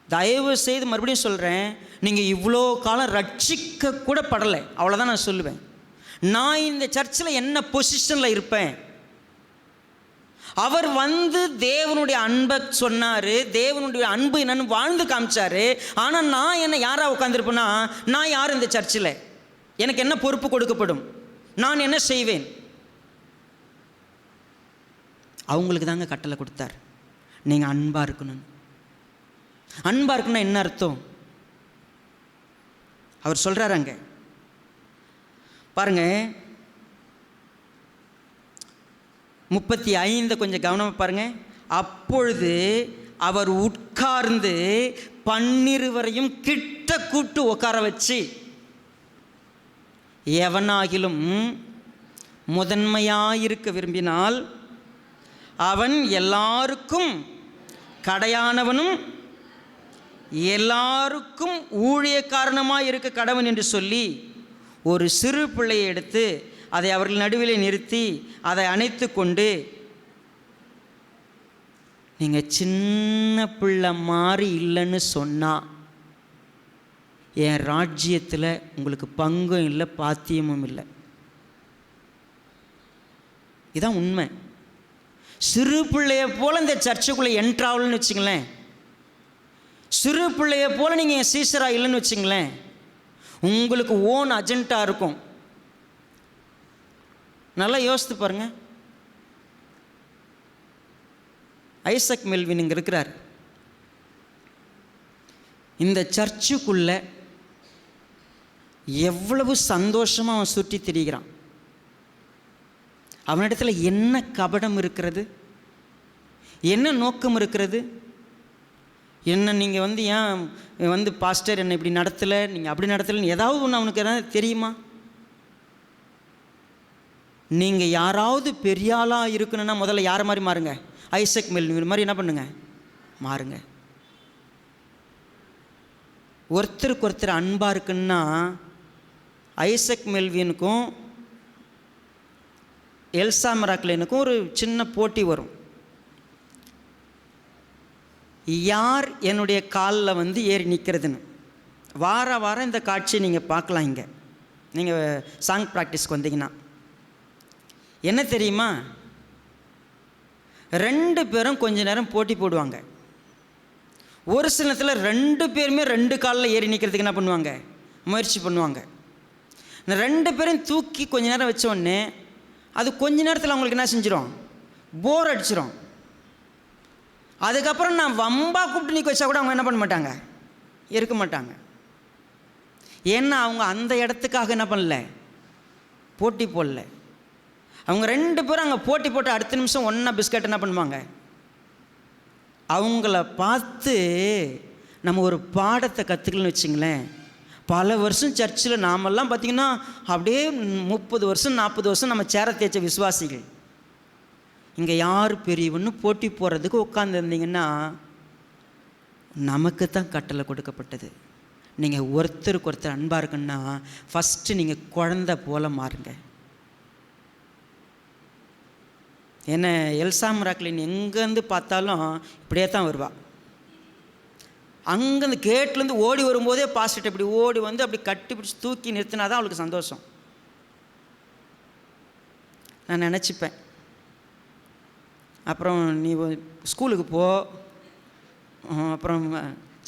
Speaker 1: தயவு செய்து மறுபடியும் சொல்கிறேன், நீங்கள் இவ்வளோ காலம் ரட்சிக்க கூட படலை, அவ்வளோதான் நான் சொல்லுவேன். நான் இந்த சர்ச்சில் என்ன பொசிஷனில் இருப்பேன்? அவர் வந்து தேவனுடைய அன்பை சொன்னார், தேவனுடைய அன்பு என்னன்னு வாழ்ந்து காமிச்சார். ஆனால் நான் என்ன யாராக உட்காந்துருப்பேன்னா, நான் யார் இந்த சர்ச்சில்? எனக்கு என்ன பொறுப்பு கொடுக்கப்படும்? நான் என்ன செய்வேன்? அவங்களுக்கு தாங்க கட்டளை கொடுத்தார், நீங்கள் அன்பாக இருக்கணும். அன்பாக இருக்குன்னா என்ன அர்த்தம்? அவர் சொல்கிறார் அங்கே பாருங்க, 35 கொஞ்சம் கவனமாக பாருங்க. அப்பொழுது அவர் உட்கார்ந்து 12 கிட்ட கூட்டு உட்கார வச்சு, எவனாகிலும் முதன்மையாயிருக்க விரும்பினால் அவன் எல்லாருக்கும் கடையானவனும் எல்லாருக்கும் ஊழியக்காரனமாக இருக்க கடவன் என்று சொல்லி, ஒரு சிறு பிள்ளையை எடுத்து அதை அவர்கள் நடுவிலே நிறுத்தி அதை அணைத்து கொண்டு, நீங்கள் சின்ன பிள்ளை மாதிரி இல்லைன்னு சொன்னால் என் ராஜ்யத்தில் உங்களுக்கு பங்கும் இல்லை, பாத்தியமும் இல்லை. இதுதான் உண்மை. சிறு பிள்ளைய போல் இந்த சர்ச்சுக்குள்ளே என்ட்ராவல்னு வச்சுங்களேன், சிறு பிள்ளைய போல் நீங்கள் என் சீசராக இல்லைன்னு வச்சுங்களேன், உங்களுக்கு ஓன் அஜெண்டா இருக்கும். நல்லா யோசித்து பாருங்க. ஐசக் மெல்வின் இங்கே இருக்கிறார். இந்த சர்ச்சுக்குள்ள எவ்வளவு சந்தோஷமாக அவன் சுற்றி திரிகிறான். அவனிடத்துல என்ன கபடம் இருக்கிறது? என்ன நோக்கம் இருக்கிறது? என்ன நீங்கள் வந்து ஏன் வந்து பாஸ்டர் என்னை இப்படி நடத்தலை, நீங்கள் அப்படி நடத்தலைன்னு ஏதாவது ஒன்று அவனுக்கு எதாவது தெரியுமா? நீங்கள் யாராவது பெரிய ஆளாக இருக்கணும்னா முதல்ல யார் மாதிரி மாறுங்க? ஐசக் மெல்வின் மாதிரி என்ன பண்ணுங்க, மாறுங்க. ஒருத்தருக்கு ஒருத்தர் அன்பாக இருக்குன்னா, ஐசக் மெல்வினுக்கும் எல்சா மெராக்லினுக்கும் ஒரு சின்ன போட்டி வரும். யார் என்னுடைய காலில் வந்து ஏறி நிற்கிறதுன்னு. வாரம் இந்த காட்சியை நீங்கள் பார்க்கலாம். இங்கே நீங்கள் சாங் ப்ராக்டிஸ்க்கு வந்தீங்கன்னா என்ன தெரியுமா, 2 பேரும் கொஞ்ச நேரம் போட்டி போடுவாங்க. ஒரு சில நேரத்தில் 2 பேருமே 2 காலில் ஏறி நிற்கிறதுக்கு என்ன பண்ணுவாங்க, முயற்சி பண்ணுவாங்க. இந்த 2 பேரையும் தூக்கி கொஞ்ச நேரம் வச்ச உடனே அது கொஞ்ச நேரத்தில் அவங்களுக்கு என்ன செஞ்சிடும், போர் அடிச்சிடும். அதுக்கப்புறம் நான் வம்பா கூப்பிட்டு நிற்க வச்சா கூட அவங்க என்ன பண்ண மாட்டாங்க, இருக்க மாட்டாங்க. ஏன்னா அவங்க அந்த இடத்துக்காக என்ன பண்ணல, போட்டி போடல. அவங்க 2 பேரும் அங்கே போட்டி போட்டு அடுத்த நிமிஷம் ஒன்றா பிஸ்கட் என்ன பண்ணுவாங்க. அவங்கள பார்த்து நம்ம ஒரு பாடத்தை கற்றுக்கலன்னு வச்சுங்களேன், பல வருஷம் சர்ச்சில் நாமெல்லாம் பார்த்திங்கன்னா அப்படியே 30 வருஷம் 40 வருஷம் நம்ம சேர தேய்ச்ச விசுவாசிகள். இங்கே யார் பெரியவன்னு போட்டி போடுறதுக்கு உட்காந்துருந்தீங்கன்னா நமக்கு தான் கட்டளை கொடுக்கப்பட்டது. நீங்கள் ஒருத்தருக்கு ஒருத்தர் அன்பாக இருக்குன்னா ஃபஸ்ட்டு நீங்கள் குழந்தை போல் மாறுங்க. என்ன எல்சா மிராக்லின் எங்கேருந்து பார்த்தாலும் இப்படியே தான் வருவாள். அங்கேருந்து கேட்லேருந்து ஓடி வரும்போதே பாஸ்டர் இப்படி ஓடி வந்து அப்படி கட்டி பிடிச்சி தூக்கி நிறுத்தினா தான் அவளுக்கு சந்தோஷம். நான் நினச்சிப்பேன், அப்புறம் நீ ஸ்கூலுக்கு போ, அப்புறம்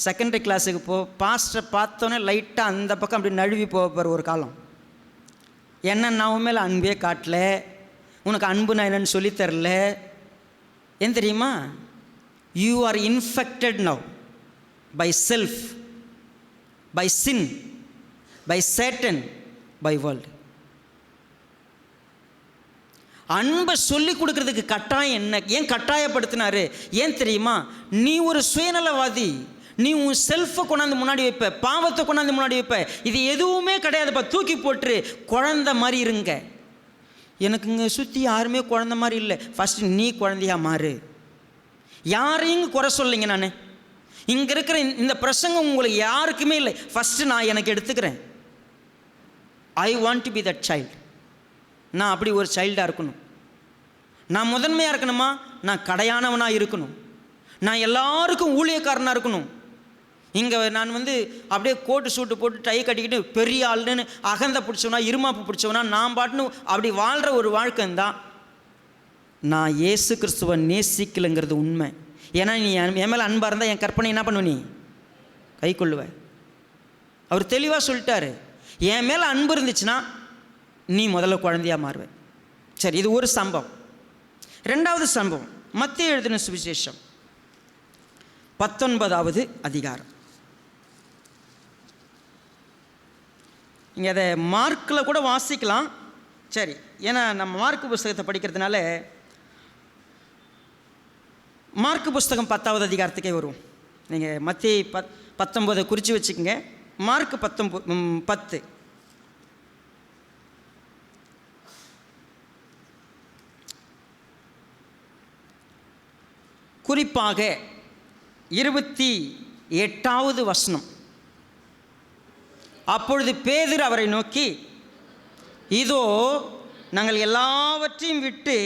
Speaker 1: செகண்டரி கிளாஸுக்கு போ, பாஸ்டரை பார்த்தோன்னே லைட்டாக அந்த பக்கம் அப்படி நழுவி போவார் ஒரு காலம். என்ன நான் மேலே அன்பே காட்டல, உனக்கு அன்பு நான் என்னன்னு சொல்லித்தரல. ஏன் தெரியுமா? You are infected now by self, by sin, by Satan, by world. அன்பை சொல்லி கொடுக்கறதுக்கு கட்டாயம் என்ன? ஏன் கட்டாயப்படுத்தினாரு? ஏன் தெரியுமா? நீ ஒரு சுயநலவாதி, நீ உன் செல்ஃபை கொண்டாந்து முன்னாடி வைப்ப, பாவத்தை கொண்டாந்து முன்னாடி வைப்ப. இது எதுவுமே கிடையாதுப்பா, தூக்கி போட்டு குழந்தை மாதிரி இருங்க. எனக்குங்க சுற்றி யாருமே குழந்தை மாதிரி இல்லை. ஃபஸ்ட்டு நீ குழந்தையா மாறு. யாரையும் குறை சொல்லிங்க. நான் இங்கே இருக்கிற இந்த பிரசங்கம் உங்களுக்கு யாருக்குமே இல்லை. ஃபஸ்ட்டு நான் எனக்கு எடுத்துக்கிறேன். I want to be that child. நான் அப்படி ஒரு சைல்டாக இருக்கணும். நான் முதன்மையாக இருக்கணுமா? நான் கடையானவனாக இருக்கணும். நான் எல்லாருக்கும் ஊழியக்காரனாக இருக்கணும். இங்கே நான் அப்படியே கோட்டு சூட்டு போட்டு டை கட்டிக்கிட்டு பெரிய ஆளுன்னு அகந்த பிடிச்சவனா இருமாப்பு பிடிச்சவனா நான் பாட்டுன்னு அப்படி வாழ்கிற ஒரு வாழ்க்கைந்தான். நான் இயேசு கிறிஸ்துவை நேசிக்கலைங்கிறது உண்மை. ஏன்னா நீ என் மேலே அன்பாக இருந்தால் என் கற்பனை என்ன பண்ணுவ? நீ கை கொள்ளுவ. அவர் தெளிவாக சொல்லிட்டாரு, என் மேலே அன்பு இருந்துச்சுன்னா நீ முதல்ல குழந்தையாக மாறுவேன். சரி, இது ஒரு சம்பவம். ரெண்டாவது சம்பவம் மத்தேயு எழுதின சுவிசேஷம் 19வது அதிகாரம். இங்கே அதை மார்க்கில் கூட வாசிக்கலாம். சரி, ஏன்னா நம்ம மார்க்கு புஸ்தகத்தை படிக்கிறதுனால மார்க்கு புஸ்தகம் 10வது அதிகாரத்துக்கே வருவோம். நீங்கள் மத்தேயு 19 குறித்து வச்சுக்கோங்க. மார்க்கு 10 குறிப்பாக 28வது வசனம். அப்பொழுது பேதுரு அவரை நோக்கி, இதோ நாங்கள் எல்லாவற்றையும் விட்டு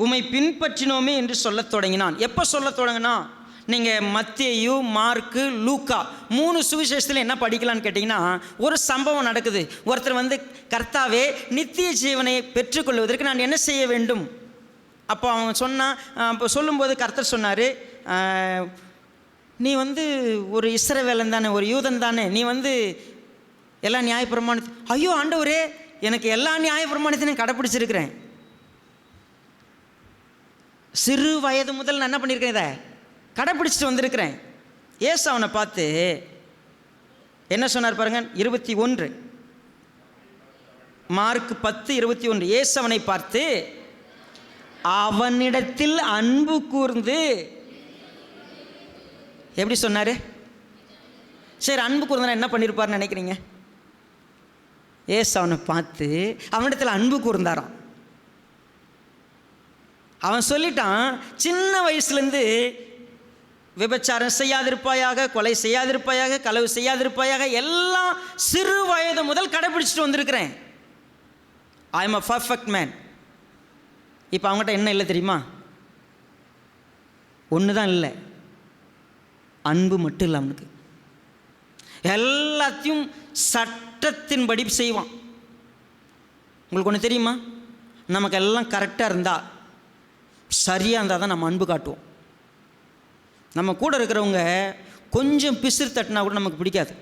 Speaker 1: உம்மை பின்பற்றினோமே என்று சொல்லத் தொடங்கினான். எப்போ சொல்லத் தொடங்கினா? நீங்கள் மத்தேயு, மார்க்கு, லூக்கா 3 சுவிசேஷத்தில் என்ன படிக்கலான்னு கேட்டிங்கன்னா, ஒரு சம்பவம் நடக்குது. ஒருத்தர் கர்த்தாவே நித்திய ஜீவனை பெற்றுக்கொள்வதற்கு நான் என்ன செய்ய வேண்டும்? அப்போ அவன் சொன்னான். சொல்லும்போது கர்த்தர் சொன்னார், நீ ஒரு இஸ்ரவேலன் தானே, ஒரு யூதன் தானே, நீ எல்லா நியாயப்பிரமாணத்தை. ஐயோ ஆண்டவரே, எனக்கு எல்லா நியாயப்பிரமாணத்தையும் கடைப்பிடிச்சிருக்கிறேன். சிறு வயது முதல் நான் என்ன பண்ணியிருக்கேன்? இதை கடைப்பிடிச்சிட்டு வந்திருக்கிறேன். ஏசு அவனை பார்த்து என்ன சொன்னார் பாருங்க, 21 மார்க் 10:21. ஏசு அவனை பார்த்து அவனிடத்தில் அன்பு கூர்ந்து, எப்படி சொன்னார்? சரி, அன்பு கூர்ந்தா என்ன பண்ணியிருப்பார்னு நினைக்கிறீங்க? ஏசு அவனை பார்த்து அவனிடத்தில் அன்பு கூர்ந்தாராம். அவன் சொல்லிட்டான், சின்ன வயசுலேருந்து விபச்சாரம் செய்யாதிருப்பாயாக, கொலை செய்யாதிருப்பாயாக, களவு செய்யாதிருப்பாயாக, எல்லாம் சிறு வயது முதல் கடைபிடிச்சிட்டு வந்திருக்கிறேன். I am a perfect man. இப்போ அவங்ககிட்ட என்ன இல்லை தெரியுமா? ஒன்று தான் இல்லை, அன்பு மட்டும் இல்லை. அவனுக்கு எல்லாத்தையும் சட்டத்தின்படி செய்வான். உங்களுக்கு ஒன்று தெரியுமா? நமக்கு எல்லாம் கரெக்டாக இருந்தால், சரியாக இருந்தால் தான் நம்ம அன்பு காட்டுவோம். நம்ம கூட இருக்கிறவங்க கொஞ்சம் பிசிறு தட்டினா கூட நமக்கு பிடிக்காது.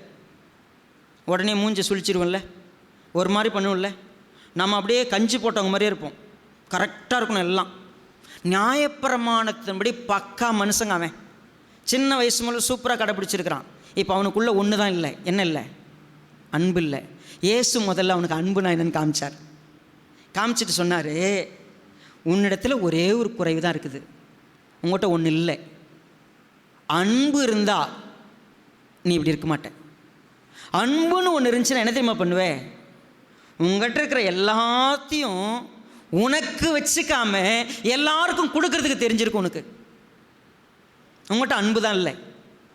Speaker 1: உடனே மூஞ்சை சுழிச்சிருவோம்ல, ஒரு மாதிரி பண்ணுவோம்ல. நம்ம அப்படியே கஞ்சி போட்டவங்க மாதிரியே இருப்போம். கரெக்டாக இருக்கணும் எல்லாம். நியாயப்பிரமாணத்தின்படி பக்கா மனுஷங்க. அவன் சின்ன வயசு முதல்ல சூப்பராக கடைப்பிடிச்சிருக்கிறான். இப்போ அவனுக்குள்ளே ஒன்று தான் இல்லை. என்ன இல்லை? அன்பு இல்லை. ஏசு முதல்ல அவனுக்கு அன்பு நான் என்னன்னு காமிச்சார். காமிச்சிட்டு சொன்னார், உன்னிடத்தில் ஒரே ஒரு குறைவு தான் இருக்குது, உங்கள்கிட்ட ஒன்று இல்லை. அன்பு இருந்தால் நீ இப்படி இருக்க மாட்டேன். அன்புன்னு ஒன்று இருந்துச்சுன்னா என்ன தெரியுமா பண்ணுவேன்? உங்கள்கிட்ட இருக்கிற எல்லாத்தையும் உனக்கு வச்சுக்காம எல்லாருக்கும் கொடுக்கறதுக்கு தெரிஞ்சிருக்கும். உங்கள்கிட்ட அன்பு தான் இல்லை,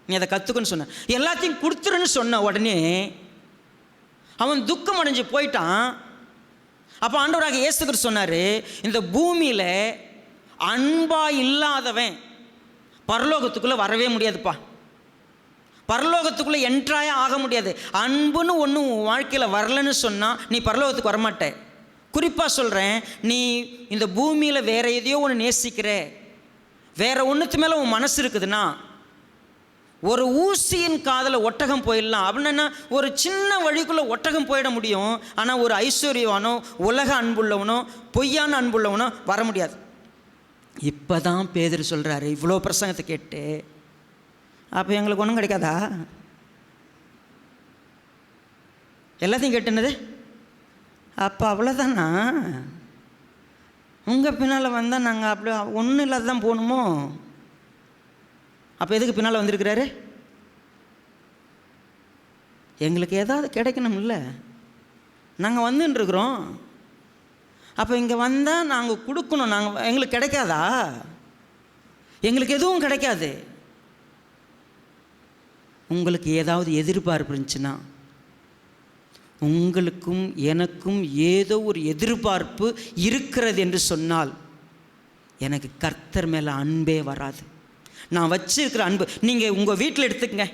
Speaker 1: நீ அதை கற்றுக்குன்னு சொன்ன. எல்லாத்தையும் கொடுத்துருன்னு சொன்ன உடனே அவன் துக்கம் அடைஞ்சு போயிட்டான். அப்போ ஆண்டவராக இயேசு கிறிஸ்து சொன்னார், இந்த பூமியில் அன்பாக இல்லாதவன் பரலோகத்துக்குள்ளே வரவே முடியாதுப்பா, பரலோகத்துக்குள்ளே என்ட்ராயே ஆக முடியாது. அன்புன்னு ஒன்றும் உன் வாழ்க்கையில் வரலன்னு சொன்னால் நீ பரலோகத்துக்கு வரமாட்ட. குறிப்பாக சொல்கிறேன், நீ இந்த பூமியில் வேறு எதையோ ஒன்று நேசிக்கிற, வேறு ஒன்றுத்து மேலே உன் மனசு இருக்குதுன்னா, ஒரு ஊசியின் காதில் ஒட்டகம் போயிடலாம் அப்படின்னா ஒரு சின்ன வழிக்குள்ளே ஒட்டகம் போயிட முடியும். ஆனால் ஒரு ஐஸ்வர்யவானோ உலக அன்புள்ளவனோ பொய்யான அன்புள்ளவனோ வர முடியாது. இப்போ தான் பேதுரு சொல்கிறாரு, இவ்வளோ பிரசங்கத்தை கேட்டு, அப்போ எங்களுக்கு ஒன்றும் கிடைக்காதா? எல்லாத்தையும் கேட்டுனது அப்போ அவ்வளோதானா? உங்கள் பின்னால் வந்தால் நாங்கள் அப்படி ஒன்றும் இல்லாத தான் போகணுமோ? அப்போ எதுக்கு பின்னால் வந்திருக்கிறாரு? எங்களுக்கு ஏதாவது கிடைக்கணும்ல, நாங்கள் வந்துன்னுருக்குறோம். அப்போ இங்கே வந்தால் நாங்கள் கொடுக்கணும், நாங்கள் எங்களுக்கு கிடைக்காதா? எங்களுக்கு எதுவும் கிடைக்காது. உங்களுக்கு ஏதாவது எதிர்பார்ப்பு இருந்துச்சுன்னா, உங்களுக்கும் எனக்கும் ஏதோ ஒரு எதிர்பார்ப்பு இருக்கிறது என்று சொன்னால், எனக்கு கர்த்தர் மேலே அன்பே வராது. நான் வச்சிருக்கிற அன்பு, நீங்கள் உங்கள் வீட்டில் எடுத்துக்கங்க,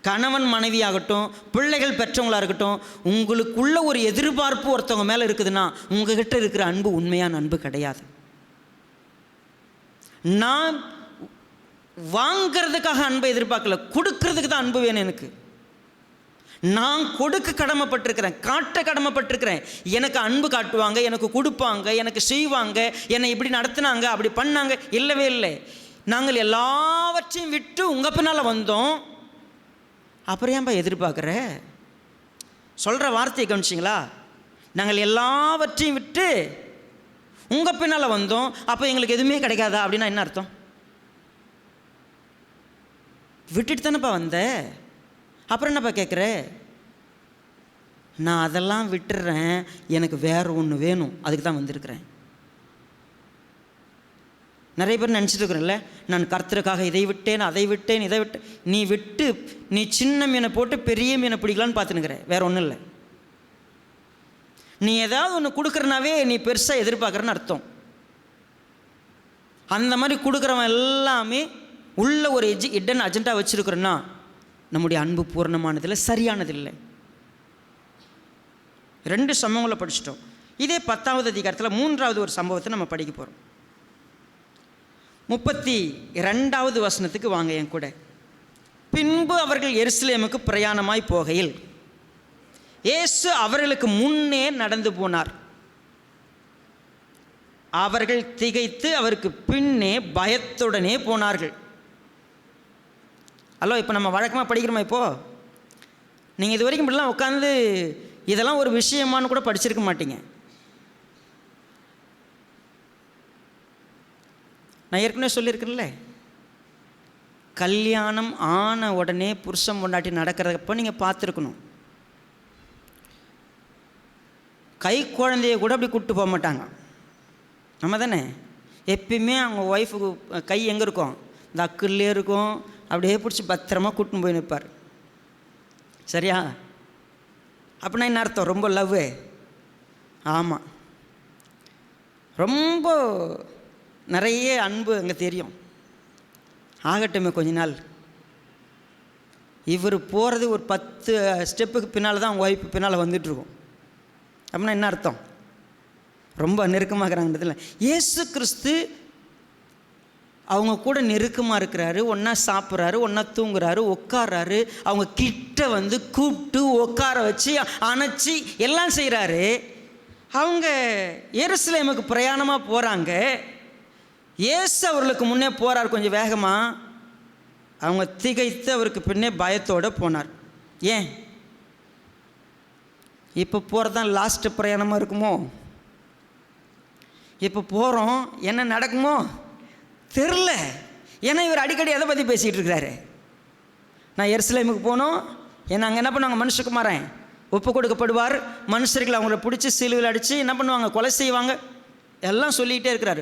Speaker 1: கணவன் மனைவியாகட்டும், பிள்ளைகள் பெற்றவங்களாக இருக்கட்டும், உங்களுக்குள்ள ஒரு எதிர்பார்ப்பு ஒருத்தவங்க மேலே இருக்குதுன்னா, உங்ககிட்ட இருக்கிற அன்பு உண்மையான அன்பு கிடையாது. நான் வாங்கிறதுக்காக அன்பை எதிர்பார்க்கல, கொடுக்கறதுக்கு தான் அன்பு வேணும் எனக்கு. நான் கொடுக்க கடமைப்பட்டிருக்கிறேன், காட்ட கடமைப்பட்டிருக்கிறேன். எனக்கு அன்பு காட்டுவாங்க, எனக்கு கொடுப்பாங்க, எனக்கு செய்வாங்க, என்னை இப்படி நடத்தினாங்க, அப்படி பண்ணாங்க, இல்லவே இல்லை. நாங்கள் எல்லாவற்றையும் விட்டு உங்கள் பின்னால் வந்தோம், அப்புறம் ஏன்பா எதிர்பார்க்குற? சொல்கிற வார்த்தையை கவனிச்சிங்களா? நாங்கள் எல்லாவற்றையும் விட்டு உங்கள் பின்னால் வந்தோம், அப்போ எங்களுக்கு எதுவுமே கிடைக்காதா அப்படின்னா என்ன அர்த்தம்? விட்டுட்டு தானேப்பா வந்த, அப்புறம் என்னப்பா கேட்குற? நான் அதெல்லாம் விட்டுறேன், எனக்கு வேறு ஒன்று வேணும், அதுக்கு தான் வந்திருக்கிறேன். நிறைய பேர் நினச்சிட்டு இருக்கிறேன்ல, நான் கர்த்தருக்காக இதை விட்டேன், அதை விட்டேன், இதை விட்டேன். நீ விட்டு நீ சின்ன மீனை போட்டு பெரிய மீனை பிடிக்கலான்னு பார்த்துனுக்கிற, வேறு ஒன்றும் இல்லை. நீ ஏதாவது ஒன்று கொடுக்குறனாவே நீ பெருசாக எதிர்பார்க்குறன்னு அர்த்தம். அந்த மாதிரி கொடுக்குறவன் எல்லாமே உள்ள ஒரு இடன் அஜெண்டா வச்சுருக்குறோன்னா நம்முடைய அன்பு பூர்ணமானதில்லை, சரியானதில்லை. 2 சம்பவங்களை படிச்சிட்டோம். இதே 10வது அதிகாரத்தில் 3வது ஒரு சம்பவத்தை நம்ம படிக்க போகிறோம். 32வது வசனத்துக்கு வாங்க என் கூட. பின்பு அவர்கள் எருசலேமுக்கு பிரயாணமாய் போகையில் இயேசு அவர்களுக்கு முன்னே நடந்து போனார். அவர்கள் திகைத்து அவருக்கு பின்னே பயத்துடனே போனார்கள். ஹலோ, இப்போ நம்ம வழக்கமாக படிக்கிறோமா? இப்போது நீங்கள் இது வரைக்கும் இப்படிலாம் உட்காந்து இதெல்லாம் ஒரு விஷயமானு கூட படிச்சிருக்க மாட்டீங்க. நான் ஏற்கனவே சொல்லியிருக்கேன்ல, கல்யாணம் ஆன உடனே புருஷன் பொண்டாட்டி நடக்கிறப்போ நீங்கள் பார்த்துருக்கணும். கை குழந்தைய கூட அப்படி கூப்பிட்டு போக மாட்டாங்க. நம்ம தானே எப்பயுமே அவங்க ஒய்ஃபுக்கு கை எங்கே இருக்கும்? இந்த அக்குள்ளே இருக்கும். அப்படியே பிடிச்சி பத்திரமா கூட்டின்னு போய் நிற்பார். சரியா? அப்படின்னா என்ன அர்த்தம்? ரொம்ப லவ். ஆமாம், ரொம்ப நிறைய அன்பு அங்கே தெரியும். ஆகட்டுமே கொஞ்ச நாள். இவர் போகிறது ஒரு 10 ஸ்டெப்புக்கு பின்னால் தான் அவங்க ஒய்ஃபு பின்னால் வந்துட்டுருக்கும். அப்படின்னா என்ன அர்த்தம்? ரொம்ப நெருக்கமாகறாங்கன்றதுல இயேசு கிறிஸ்து அவங்க கூட நெருக்கமாக இருக்கிறாரு, ஒன்றா சாப்பிட்றாரு, ஒன்றா தூங்குறாரு, உட்கார்றாரு, அவங்க கிட்ட வந்து கூப்பிட்டு உட்கார வச்சு அணைச்சி எல்லாம் செய்கிறாரு. அவங்க எருசலேமுக்கு பிரயாணமாக போகிறாங்க. இயேசு அவர்களுக்கு முன்னே போகிறார் கொஞ்சம் வேகமாக. அவங்க திகைத்து அவருக்கு பின்னே பயத்தோடு போனார். ஏன்? இப்போ போகிறது தான் லாஸ்ட்டு பிரயாணமாக இருக்குமோ? இப்போ போகிறோம், என்ன நடக்குமோ தெரில. ஏன்னா இவர் அடிக்கடி எதை பற்றி பேசிகிட்டு இருக்கிறாரு? நான் எருசலேமுக்கு போகணும், ஏன்னா அங்கே என்ன பண்ணுவாங்க, மனுஷகுமாரன் ஒப்பு கொடுக்கப்படுவார், மனுஷர்கள் அவங்கள பிடிச்சி சிலுவையில் அடித்து என்ன பண்ணுவாங்க, கொலை செய்வாங்க, எல்லாம் சொல்லிக்கிட்டே இருக்கிறாரு.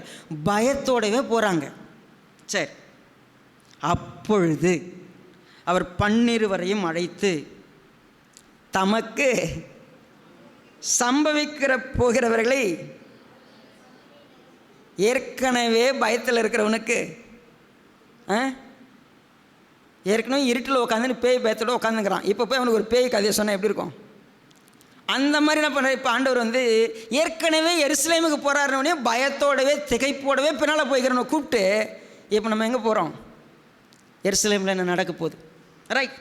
Speaker 1: பயத்தோடவே போகிறாங்க. சரி, அப்பொழுது அவர் 12 அழைத்து தமக்கு சம்பவிக்கிற போகிறவர்களை, ஏற்கனவே பயத்தில் இருக்கிறவனுக்கு, ஏற்கனவே இருட்டில் உட்காந்துன்னு பேய் பயத்தோடு உட்காந்துக்கிறான், இப்போ போய் அவனுக்கு ஒரு பேய் கதையை சொன்னால் எப்படி இருக்கும்? அந்த மாதிரி என்ன பண்ண, இப்போ ஆண்டவர் வந்து ஏற்கனவே எருசலேமுக்கு போகிறாருனே பயத்தோடவே திகைப்போடவே பின்னால் போய்க்கிறவனை கூப்பிட்டு, இப்போ நம்ம எங்கே போகிறோம், எருசலேமில் என்ன நடக்க போகுது, ரைட்?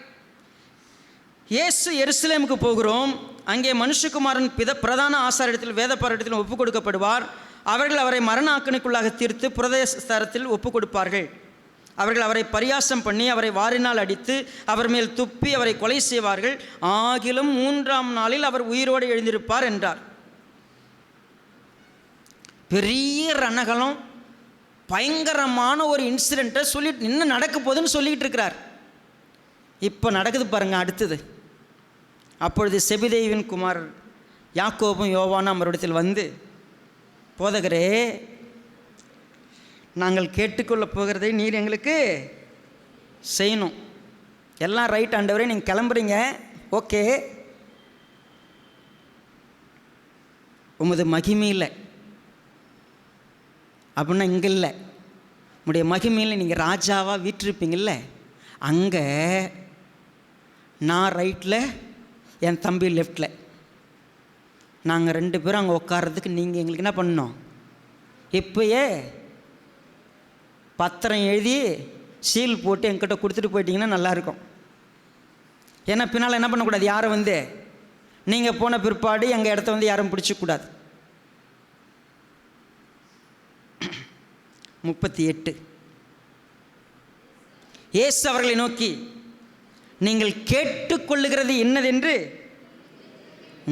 Speaker 1: இயேசு எருசலேமுக்கு போகிறோம். அங்கே மனுஷகுமாரன் பிரதான ஆசாரிடத்தில் வேதபாரத்தில் ஒப்பு கொடுக்கப்படுவார். அவர்கள் அவரை மரண ஆக்கினைக்குள்ளாக தீர்த்து புரதேசத்தில் ஒப்பு கொடுப்பார்கள். அவர்கள் அவரை பரியாசம் பண்ணி அவரை வாரினால் அடித்து அவர் மேல் துப்பி அவரை கொலை செய்வார்கள். ஆகிலும் 3ஆம் நாளில் அவர் உயிரோடு எழுந்திருப்பார் என்றார். பெரிய ரணகலம், பயங்கரமான ஒரு இன்சிடெண்ட்டை சொல்லிட்டு இன்னும் நடக்க போகுதுன்னு சொல்லிக்கிட்டு இருக்கிறார். இப்போ நடக்குது பாருங்கள் அடுத்தது. அப்பொழுது செபிதேவின் குமார் யாக்கோபும் யோவானும் அவரிடத்தில் வந்து, போதகரே, நாங்கள் கேட்டுக்கொள்ள போகிறதை நீர் எங்களுக்கு செய்யணும். எல்லாம் ரைட் ஆண்டவரே, நீங்கள் கிளம்புறீங்க, ஓகே. உமது மகிமையில் அப்படின்னா இங்கே இல்லை, உங்களுடைய மகிமையில் நீங்கள் ராஜாவாக வீற்றிருப்பீங்கள்ல, அங்கே நான் ரைட்டில், என் தம்பி லெஃப்டில், நாங்கள் 2 பேரும் அங்கே உட்கார்றதுக்கு நீங்கள் எங்களுக்கு என்ன பண்ணணும், இப்போயே பத்திரம் எழுதி சீல் போட்டு என்கிட்ட கொடுத்துட்டு போயிட்டீங்கன்னா நல்லாயிருக்கும். ஏன்னா பின்னால் என்ன பண்ணக்கூடாது, யாரும் வந்து நீங்கள் போன பிற்பாடு எங்கள் இடத்த வந்து யாரும் பிடிச்சிக்கூடாது. 38 இயேசு அவர்களை நோக்கி, நீங்கள் கேட்டுக்கொள்ளுகிறது என்னதென்று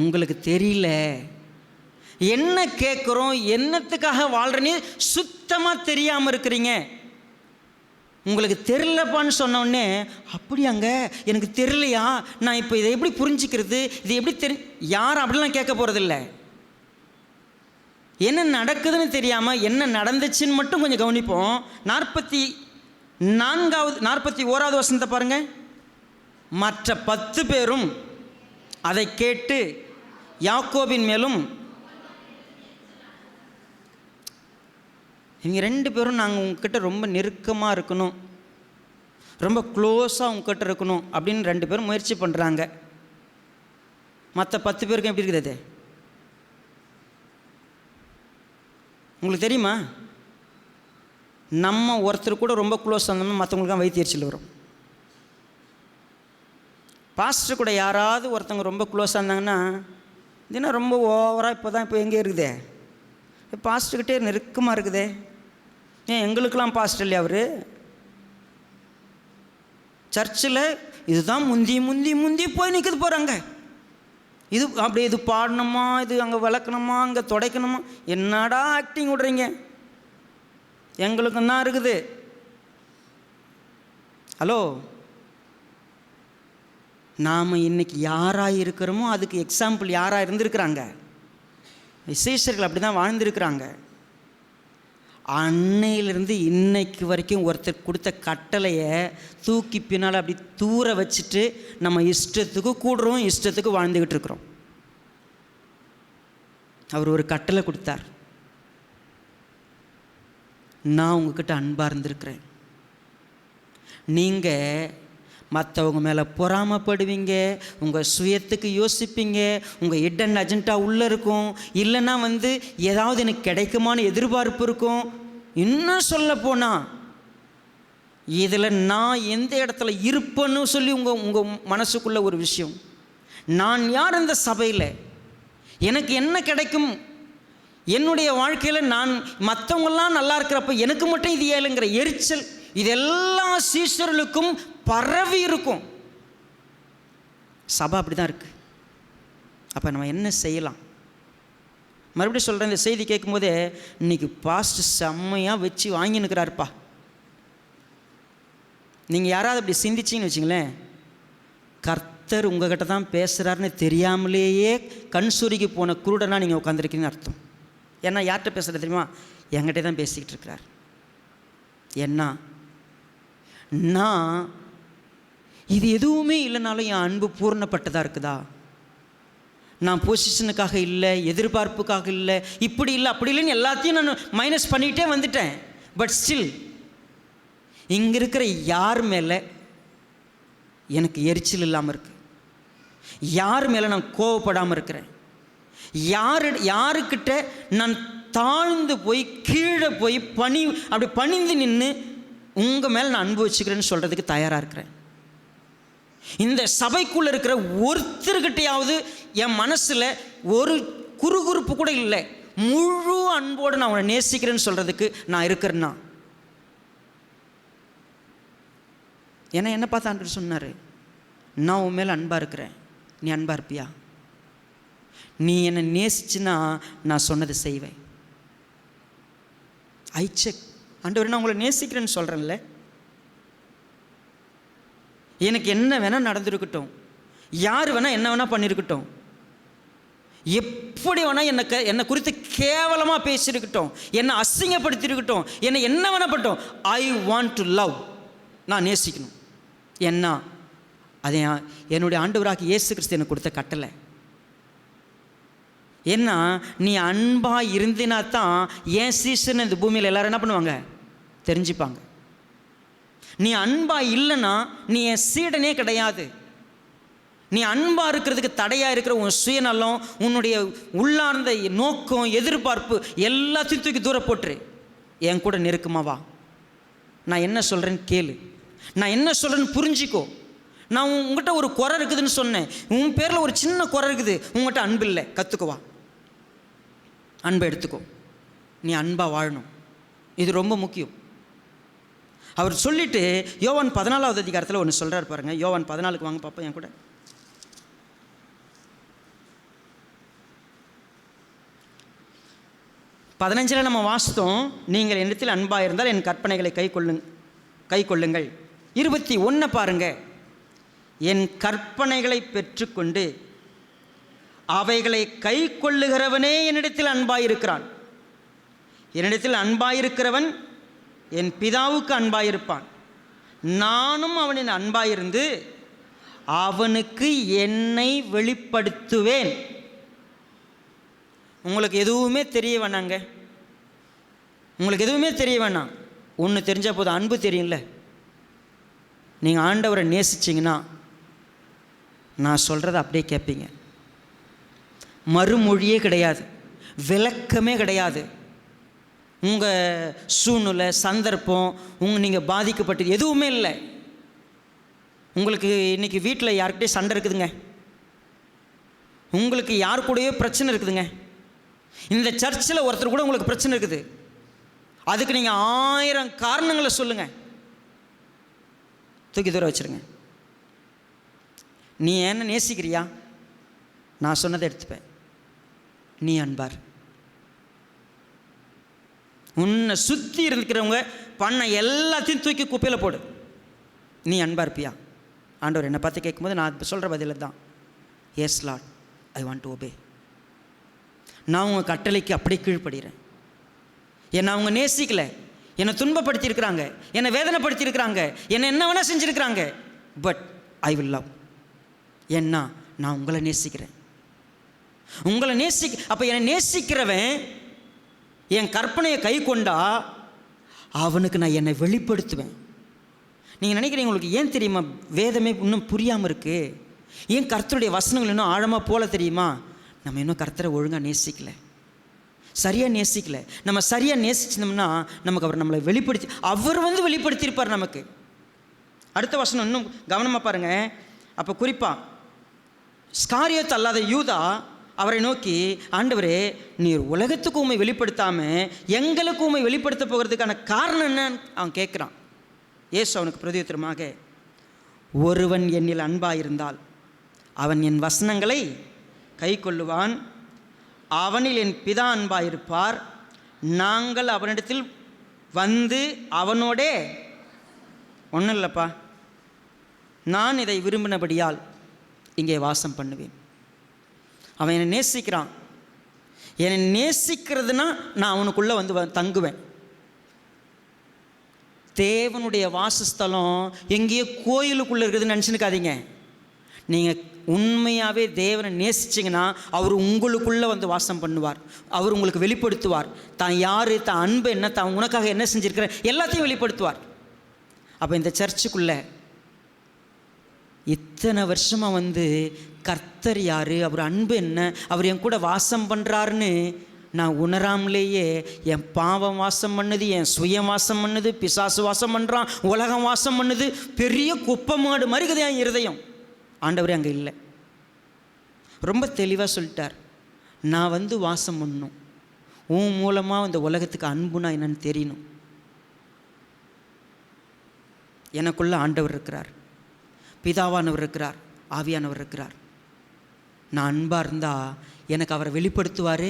Speaker 1: உங்களுக்கு தெரியல. என்ன கேட்குறோம், என்னத்துக்காக வாழ்றேன்னு சுத்தமாக தெரியாமல் இருக்கிறீங்க. உங்களுக்கு தெரியலப்பான்னு சொன்னோடனே, அப்படியாங்க எனக்கு தெரியலையா, நான் இப்போ இதை எப்படி புரிஞ்சுக்கிறது, இது எப்படி யாரும் அப்படிலாம் கேட்க போகிறதில்ல. என்ன நடக்குதுன்னு தெரியாமல் என்ன நடந்துச்சுன்னு மட்டும் கொஞ்சம் கவனிப்போம். 41வது வசனத்தை பாருங்கள். மற்ற 10 பேரும் அதை கேட்டு யாக்கோபின் மேலும், இவங்க 2 பேரும் நாங்கள் உங்ககிட்ட ரொம்ப நெருக்கமாக இருக்கணும், ரொம்ப க்ளோஸாக உங்ககிட்ட இருக்கணும் அப்படின்னு 2 பேரும் முயற்சி பண்ணுறாங்க. மற்ற 10 பேருக்கும் எப்படி இருக்குது உங்களுக்கு தெரியுமா? நம்ம ஒருத்தர் கூட ரொம்ப க்ளோஸ் ஆனோம்னா மற்றவங்களுக்காக வயிற்று எரிச்சல் வரும். பாஸ்டர் கூட யாராவது ஒருத்தவங்க ரொம்ப க்ளோஸாக இருந்தாங்கன்னா, இதுனா ரொம்ப ஓவராக இப்போ எங்கே இருக்குதே, பாஸ்டர்கிட்டே நெருக்கமாக இருக்குதே, ஏன் எங்களுக்கெல்லாம் பாஸ்டர் இல்லையா அவர்? சர்ச்சில் இதுதான் முந்தி முந்தி முந்தி போய் நிற்கிறது போகிறாங்க. இது அப்படி இது பாடணுமா, இது அங்கே விளக்கணுமா, அங்கே துடைக்கணுமா, என்னடா ஆக்டிங் விடுறீங்க, எங்களுக்கும் தான் இருக்குது. ஹலோ, நாம் இன்றைக்கி யாராக இருக்கிறோமோ அதுக்கு எக்ஸாம்பிள் யாராக இருந்திருக்கிறாங்க? விசேஷர்கள் அப்படி தான் வாழ்ந்துருக்கிறாங்க. அன்னையிலிருந்து இன்னைக்கு வரைக்கும் ஒருத்தர் கொடுத்த கட்டளையை தூக்கி பின்னால் அப்படி தூர வச்சுட்டு நம்ம இஷ்டத்துக்கு கூடுறோம், இஷ்டத்துக்கு வாழ்ந்துக்கிட்டு இருக்கிறோம். அவர் ஒரு கட்டளை கொடுத்தார், நான் உங்ககிட்ட அன்பாக இருந்திருக்கிறேன். நீங்கள் மற்றவங்க மேலே பொறாமப்படுவீங்க, உங்கள் சுயத்துக்கு யோசிப்பீங்க, உங்கள் ஹிடன் அஜெண்டா உள்ளே இருக்கும், இல்லைன்னா வந்து ஏதாவது எனக்கு கிடைக்குமான்னு எதிர்பார்ப்பு இருக்கும். இன்னும் சொல்ல போனால் இதில் நான் எந்த இடத்துல இருப்பேன்னு சொல்லி உங்கள் மனசுக்குள்ள ஒரு விஷயம், நான் யார் இந்த சபையில், எனக்கு என்ன கிடைக்கும், என்னுடைய வாழ்க்கையில் நான் மற்றவங்களாம் நல்லா இருக்கிறப்ப எனக்கு மட்டும் இது ஏழுங்கிற எரிச்சல், இதெல்லாம் சீஷர்களுக்கும் பரவி இருக்கும். சபை அப்படி தான் இருக்குது. அப்போ நம்ம என்ன செய்யலாம்? மறுபடியும் சொல்கிறேன், இந்த செய்தி கேட்கும்போதே இன்றைக்கி பாஸ்ட் செம்மையாக வச்சு வாங்கினுக்கிறாருப்பா. நீங்கள் யாராவது அப்படி சிந்திச்சிங்கன்னு வச்சிங்களேன், கர்த்தர் உங்ககிட்ட தான் பேசுகிறாருன்னு தெரியாமலேயே கண் சுருகி போன குருடனா நீங்கள் உட்காந்துருக்கீங்கன்னு அர்த்தம். ஏன்னா யார்கிட்ட பேசுகிறது தெரியுமா? என்கிட்ட தான் பேசிக்கிட்டு இருக்கிறார். என்ன நான் இது எதுவுமே இல்லைனாலும் என் அன்பு பூர்ணப்பட்டதாக இருக்குதா? நான் பொசிஷனுக்காக இல்லை, எதிர்பார்ப்புக்காக இல்லை, இப்படி இல்லை அப்படி இல்லைன்னு எல்லாத்தையும் நான் மைனஸ் பண்ணிகிட்டே வந்துட்டேன். பட் ஸ்டில் இங்கே இருக்கிற யார் மேலே எனக்கு எரிச்சல் இல்லாமல் இருக்கு, யார் மேலே நான் கோவப்படாமல் இருக்கிறேன், யாருக்கிட்ட நான் தாழ்ந்து போய் கீழே போய் அப்படி பணிந்து நின்று உங்கள் மேலே நான் அன்பு வச்சுக்கிறேன்னு சொல்கிறதுக்கு தயாராக இருக்கிறேன். இந்த சபைக்குள்ளே இருக்கிற ஒருத்தர்கிட்டையாவது என் மனசில் ஒரு குறுகுறுப்பு கூட இல்லை, முழு அன்போடு நான் அவனை நேசிக்கிறேன்னு சொல்கிறதுக்கு நான் இருக்கிறேன்னா. ஏன்னா என்ன பார்த்து ஆண்டவர் சொன்னார், நான் உன் மேலே அன்பாக இருக்கிறேன், நீ அன்பாக இருப்பியா? நீ என்னை நேசிச்சுன்னா நான் சொன்னதை செய்வேன். ஐ செக். ஆண்டவர் நான் உங்களை நேசிக்கிறேன்னு சொல்கிறேன்ல, எனக்கு என்ன வேணால் நடந்திருக்கட்டும், யார் வேணால் என்ன வேணால் பண்ணியிருக்கட்டும், எப்படி வேணால் என்னை குறித்து கேவலமாக பேசியிருக்கட்டும், என்னை அசிங்கப்படுத்தியிருக்கட்டும், என்னை என்ன வேணால் பண்ணட்டும், ஐ வாண்ட் டு லவ். நான் நேசிக்கணும். என்ன அது என்னுடைய ஆண்டவராக இயேசு கிறிஸ்து எனக்கு கொடுத்த கட்டளை. ஏன்னா நீ அன்பாக இருந்தினா தான் ஏன் சீசன் இந்த பூமியில் எல்லோரும் என்ன பண்ணுவாங்க, தெரிஞ்சுப்பாங்க. நீ அன்பாக இல்லைன்னா நீ என் சீடனே கிடையாது. நீ அன்பாக இருக்கிறதுக்கு தடையாக இருக்கிற உன் சுயநலம், உன்னுடைய உள்ளார்ந்த நோக்கம், எதிர்பார்ப்பு எல்லாத்தையும் தூக்கி தூர போட்டுரு. என் கூட நெருக்கமாக வா. நான் என்ன சொல்கிறேன்னு கேளு, நான் என்ன சொல்கிறேன்னு புரிஞ்சிக்கோ. நான் உங்கள்கிட்ட ஒரு குறை இருக்குதுன்னு சொன்னேன், உன் பேரில் ஒரு சின்ன குறை இருக்குது, உங்கள்கிட்ட அன்பு இல்லை, கற்றுக்குவா, அன்பை எடுத்துக்கோ. நீ அன்பாக வாழணும், இது ரொம்ப முக்கியம். அவர் சொல்லிவிட்டு யோவான் 14வது அதிகாரத்தில் ஒன்று சொல்கிறார் பாருங்க. யோவான் 14க்கு வாங்க பார்ப்போம் என் கூட. பதினஞ்சில் நம்ம வாசித்தோம், நீங்கள் என்னிடத்தில் அன்பாக இருந்தால் என் கற்பனைகளை கை கொள்ளுங்கள். 21 பாருங்க, என் கற்பனைகளை பெற்றுக்கொண்டு அவைகளை கை கொள்ளுகிறவனே என்னிடத்தில் அன்பாயிருக்கிறான். என்னிடத்தில் அன்பாயிருக்கிறவன் என் பிதாவுக்கு அன்பாயிருப்பான், நானும் அவனின் அன்பாயிருந்து அவனுக்கு என்னை வெளிப்படுத்துவேன். உங்களுக்கு எதுவுமே தெரிய வேணாங்க, உங்களுக்கு எதுவுமே தெரிய வேணாம். ஒன்று தெரிஞ்சால் போதும், அன்பு தெரியும்ல. நீங்கள் ஆண்டவரை நேசிச்சிங்கன்னா நான் சொல்கிறத அப்படியே கேட்பீங்க. மறுமொழியே கிடையாது, விளக்கமே கிடையாது. உங்கள் சூழ்நிலை, சந்தர்ப்பம், நீங்கள் பாதிக்கப்பட்டது எதுவுமே இல்லை. உங்களுக்கு இன்றைக்கி வீட்டில் யார்கிட்டயே சண்டை இருக்குதுங்க, உங்களுக்கு யார் கூடயோ பிரச்சனை இருக்குதுங்க, இந்த சர்ச்சில் ஒருத்தர் கூட உங்களுக்கு பிரச்சனை இருக்குது, அதுக்கு நீங்கள் 1000 காரணங்களை சொல்லுங்கள், தூக்கி தூர வச்சுருங்க. நீ என்ன நேசிக்கிறியா? நான் சொன்னதை எடுத்துப்பேன். நீ அன்பார். உன்னை சுற்றி இருக்கிறவங்க பண்ண எல்லாத்தையும் தூக்கி குப்பையில் போடு. நீ அன்பாக இருப்பியா? ஆண்டவர் என்னை பார்த்து கேட்கும்போது நான் இப்போ சொல்கிற பதில் தான், yes lord, I want to obey. நான் உங்கள் கட்டளைக்கு அப்படியே கீழ்ப்படுகிறேன். என்னை அவங்க நேசிக்கலை, என்னை துன்பப்படுத்தியிருக்கிறாங்க, என்னை வேதனைப்படுத்தியிருக்கிறாங்க, என்னை என்ன வேணால் செஞ்சுருக்கிறாங்க, பட் ஐ வில் லவ். ஏன்னா நான் உங்களை நேசிக்கிறேன். உங்களை அப்போ என்னை நேசிக்கிறவன் என் கற்பனையை கை கொண்டா அவனுக்கு நான் என்னை வெளிப்படுத்துவேன். நீங்கள் நினைக்கிறீங்க, உங்களுக்கு ஏன் தெரியுமா வேதமே இன்னும் புரியாமல் இருக்குது? ஏன் கர்த்தருடைய வசனங்கள் இன்னும் ஆழமாக போல தெரியுமா? நம்ம இன்னும் கர்த்தரை ஒழுங்காக நேசிக்கலை, சரியாக நேசிக்கலை. நம்ம சரியாக நேசிச்சோம்னா நமக்கு அவர் நம்மளை அவர் வெளிப்படுத்தியிருப்பார் நமக்கு. அடுத்த வசனம் இன்னும் கவனமாக பாருங்கள். அப்போ குறிப்பாக ஸ்காரியோத் அல்லாத யூதா அவரை நோக்கி, ஆண்டவரே, நீர் உலகத்துக்கு உண்மை வெளிப்படுத்தாமல் எங்களுக்கு உண்மை வெளிப்படுத்த போகிறதுக்கான காரணம் என்னன்னு அவன் கேட்குறான். இயேசு அவனுக்கு பிரதியுத்தரமாக, ஒருவன் என்னில் அன்பாயிருந்தால் அவன் என் வசனங்களை கை கொள்ளுவான், அவனில் என் பிதா அன்பாயிருப்பார், நாங்கள் அவனிடத்தில் வந்து அவனோடே. ஒன்றும் இல்லைப்பா, நான் இதை விரும்பினபடியால் இங்கே வாசம் பண்ணுவேன். அவன் என்னை நேசிக்கிறான். என்னை நேசிக்கிறதுனா நான் அவனுக்குள்ளே வந்து தங்குவேன். தேவனுடைய வாசஸ்தலம் எங்கேயோ கோயிலுக்குள்ளே இருக்குதுன்னு நினச்சினுக்காதீங்க. நீங்கள் உண்மையாகவே தேவனை நேசிச்சிங்கன்னா அவர் உங்களுக்குள்ளே வந்து வாசம் பண்ணுவார். அவர் உங்களுக்கு வெளிப்படுத்துவார். தான் யார், தான் அன்பு என்ன, தான் உனக்காக என்ன செஞ்சுருக்கிற எல்லாத்தையும் வெளிப்படுத்துவார். அப்போ இந்த சர்ச்சுக்குள்ளே இத்தனை வருஷமாக வந்து கர்த்தர் யார், அவர் அன்பு என்ன, அவர் என் கூட வாசம் பண்ணுறாருன்னு நான் உணராமலேயே என் பாவம் வாசம் பண்ணுது, என் சுயம் வாசம் பண்ணுது, பிசாசு வாசம் பண்ணுறான், உலகம் வாசம் பண்ணுது, பெரிய குப்பமாடு மாதிரி இருக்குது என் இருதயம். ஆண்டவரே அங்கே இல்லை. ரொம்ப தெளிவாக சொல்லிட்டார், நான் வந்து வாசம் பண்ணணும், உன் மூலமாக இந்த உலகத்துக்கு அன்புனா என்னன்னு தெரியணும். எனக்குள்ள ஆண்டவர் இருக்கிறார், பிதாவானவர் இருக்கிறார், ஆவியானவர் இருக்கிறார். நான் அன்பாக இருந்தால் எனக்கு அவரை வெளிப்படுத்துவார்,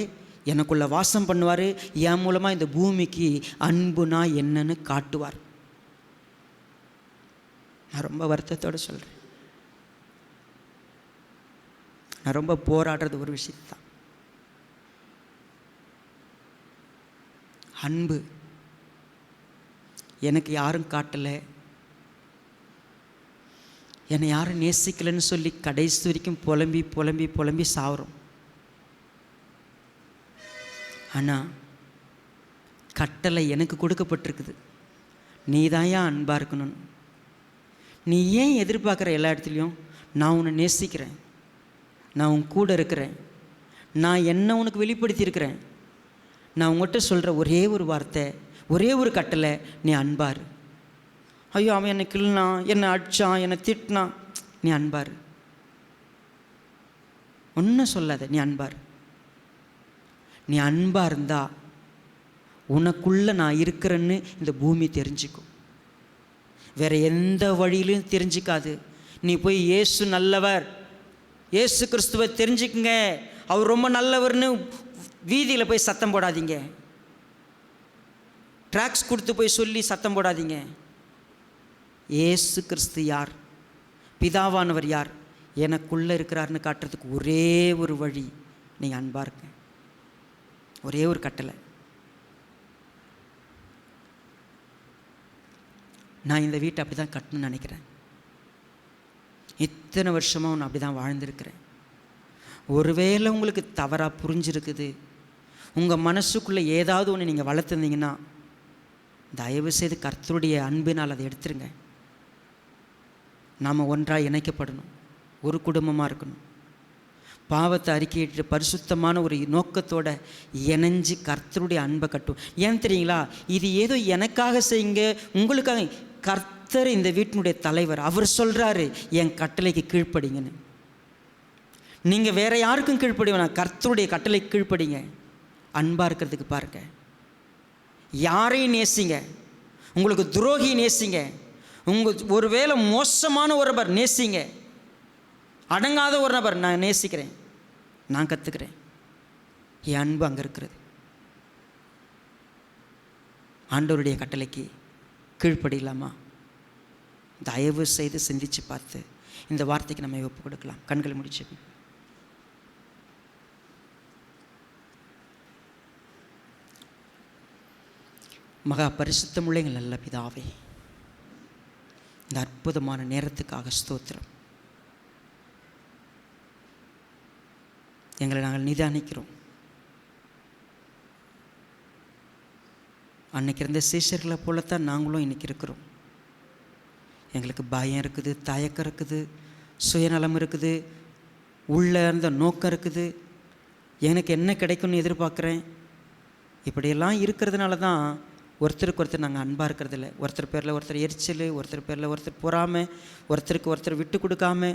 Speaker 1: எனக்குள்ளே வாசம் பண்ணுவார், என் மூலமாக இந்த பூமிக்கு அன்புனா என்னன்னு காட்டுவார். நான் ரொம்ப வருத்தத்தோடு சொல்கிறேன். நான் ரொம்ப போராடுறது ஒரு விஷயத்தான். அன்பு எனக்கு யாரும் காட்டலை, என்னை யாரும் நேசிக்கலைன்னு சொல்லி கடைசி வரைக்கும் புலம்பி புலம்பி புலம்பி சாவுறோம். ஆனால் கட்டளை எனக்கு கொடுக்கப்பட்டிருக்குது, நீ தான் ஏன் அன்பாக இருக்கணும்னு. நீ ஏன் எதிர்பார்க்குற எல்லா இடத்துலையும் நான் உன்னை நேசிக்கிறேன், நான் உன் கூட இருக்கிறேன், நான் என்ன உனக்கு வெளிப்படுத்தியிருக்கிறேன். நான் உங்கள்கிட்ட சொல்கிற ஒரே ஒரு வார்த்தை, ஒரே ஒரு கட்டளை, நீ அன்பார். ஐயோ அவன் என்னை கிள்னான், என்னை அடித்தான், என்னை திட்டினான், நீ அன்பார். ஒன்றும் சொல்லாத, நீ அன்பார். நீ அன்பாக இருந்தா உனக்குள்ளே நான் இருக்கிறேன்னு இந்த பூமி தெரிஞ்சுக்கும். வேறு எந்த வழியிலும் தெரிஞ்சிக்காது. நீ போய் இயேசு நல்லவர், இயேசு கிறிஸ்துவை தெரிஞ்சுக்குங்க, அவர் ரொம்ப நல்லவர்னு வீதியில் போய் சத்தம் போடாதீங்க. ட்ராக்ஸ் கொடுத்து போய் சொல்லி சத்தம் போடாதீங்க. இயேசு கிறிஸ்து யார், பிதாவானவர் யார், எனக்குள்ளே இருக்கிறாருன்னு காட்டுறதுக்கு ஒரே ஒரு வழி, நீங்கள் அன்பாக இருங்க. ஒரே ஒரு கட்டளை. நான் இந்த வீட்டை அப்படி தான் கட்டணும்னு நினைக்கிறேன். இத்தனை வருஷமாக நான் அப்படி தான் வாழ்ந்திருக்கிறேன். ஒருவேளை உங்களுக்கு தவறாக புரிஞ்சிருக்குது, உங்கள் மனசுக்குள்ளே ஏதாவது ஒன்று நீங்கள் வளர்த்துருந்தீங்கன்னா தயவுசெய்து கர்த்தருடைய அன்பினால் அதை எடுத்துருங்க. நாம் ஒன்றாக இணைக்கப்படணும், ஒரு குடும்பமாக இருக்கணும், பாவத்தை அறிக்கையிட்டு பரிசுத்தமான ஒரு நோக்கத்தோடு இணைஞ்சு கர்த்தருடைய அன்பை கட்டும். ஏன் தெரியுங்களா, இது ஏதோ எனக்காக செய்யுங்க உங்களுக்காக. கர்த்தர் இந்த வீட்டினுடைய தலைவர், அவர் சொல்கிறாரு என் கட்டளைக்கு கீழ்ப்படிங்கன்னு. நீங்கள் வேறு யாருக்கும் கீழ்ப்படி வேணாம், கர்த்தருடைய கட்டளைக்கு கீழ்ப்படிங்க. அன்பாக இருக்கிறதுக்கு பாருங்க. யாரையும் நேசிங்க, உங்களுக்கு துரோகி நேசிங்க, ஒரு வேளை மோசமான ஒரு நபர் நேசிங்க, அடங்காத ஒரு நபர் நான் நேசிக்கிறேன், நான் கற்றுக்கிறேன். என் அன்பு அங்கே இருக்கிறது. ஆண்டவருடைய கட்டளைக்கு கீழ்ப்படியலாமா? தயவு செய்து சிந்திச்சு பார்த்து இந்த வார்த்தைக்கு நம்ம ஒப்பு கொடுக்கலாம். கண்களை முடிச்சு. மகா பரிசுத்தமுள்ள எங்கள் நல்ல பிதாவே, இந்த அற்புதமான நேரத்துக்காக ஸ்தோத்திரம். எங்களை நாங்கள் நிதானிக்கிறோம். அன்னைக்கு இருந்த சீஷர்களை போலத்தான் நாங்களும் இன்றைக்கி இருக்கிறோம். எங்களுக்கு பயம் இருக்குது, தயக்கம் இருக்குது, சுயநலம் இருக்குது, உள்ளே இருந்த நோக்கம் இருக்குது, எனக்கு என்ன கிடைக்கும்னு எதிர்பார்க்குறேன். இப்படியெல்லாம் இருக்கிறதுனால தான் ஒருத்தருக்கு ஒருத்தர் நாங்கள் அன்பாக இருக்கிறதில்ல. ஒருத்தர் பேரில் ஒருத்தர் எரிச்சல், ஒருத்தர் பேரில் ஒருத்தர் பொறாமை, ஒருத்தருக்கு ஒருத்தர் விட்டு கொடுக்காம,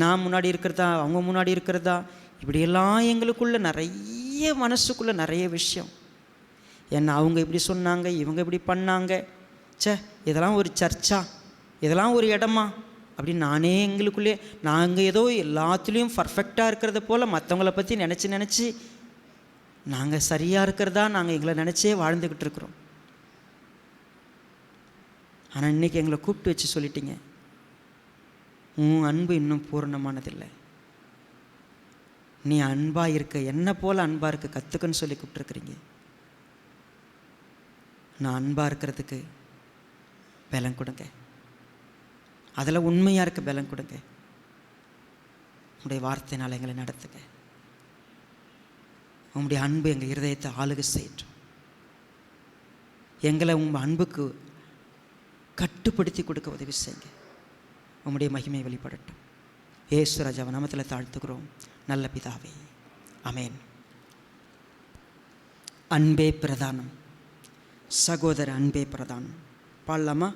Speaker 1: நான் முன்னாடி இருக்கிறதா அவங்க முன்னாடி இருக்கிறதா, இப்படியெல்லாம் எங்களுக்குள்ளே நிறைய மனசுக்குள்ளே நிறைய விஷயம். என்ன அவங்க இப்படி சொன்னாங்க, இவங்க இப்படி பண்ணாங்க, இதெல்லாம் ஒரு சர்ச்சா, இதெல்லாம் ஒரு இடமா அப்படின்னு நானே எங்களுக்குள்ளே நாங்கள் ஏதோ எல்லாத்துலேயும் பர்ஃபெக்டாக இருக்கிறத போல் மற்றவங்கள பற்றி நினச்சி நாங்கள் சரியாக இருக்கிறதா நாங்கள் எங்களை நினச்சே வாழ்ந்துக்கிட்டு இருக்கிறோம். ஆனால் இன்றைக்கி எங்களை கூப்பிட்டு வச்சு சொல்லிட்டீங்க, உன் அன்பு இன்னும் பூரணமானதில்லை. நீ அன்பாக இருக்க, என்னை போல் அன்பாக இருக்க கற்றுக்குன்னு சொல்லி கூப்பிட்டுருக்குறீங்க. நான் அன்பாக இருக்கிறதுக்கு பலம் கொடுங்க. அதில் உண்மையாக இருக்க பலம் கொடுங்க. உங்களுடைய வார்த்தையினால் எங்களை நடத்துங்க. உங்களுடைய அன்பு எங்கள் இருதயத்தை ஆளுகை செய்யட்டும். எங்களை உங்கள் அன்புக்கு கட்டுப்படுத்தி கொடுக்க உதவி செய்யுங்க. உங்களுடைய மகிமை வெளிப்படட்டும். இயேசு ராஜாவை நாமத்தில் தாழ்த்துக்கிறோம் நல்ல பிதாவே, ஆமென். அன்பே பிரதானம். சகோதர அன்பே பிரதானம் பாடலாமா?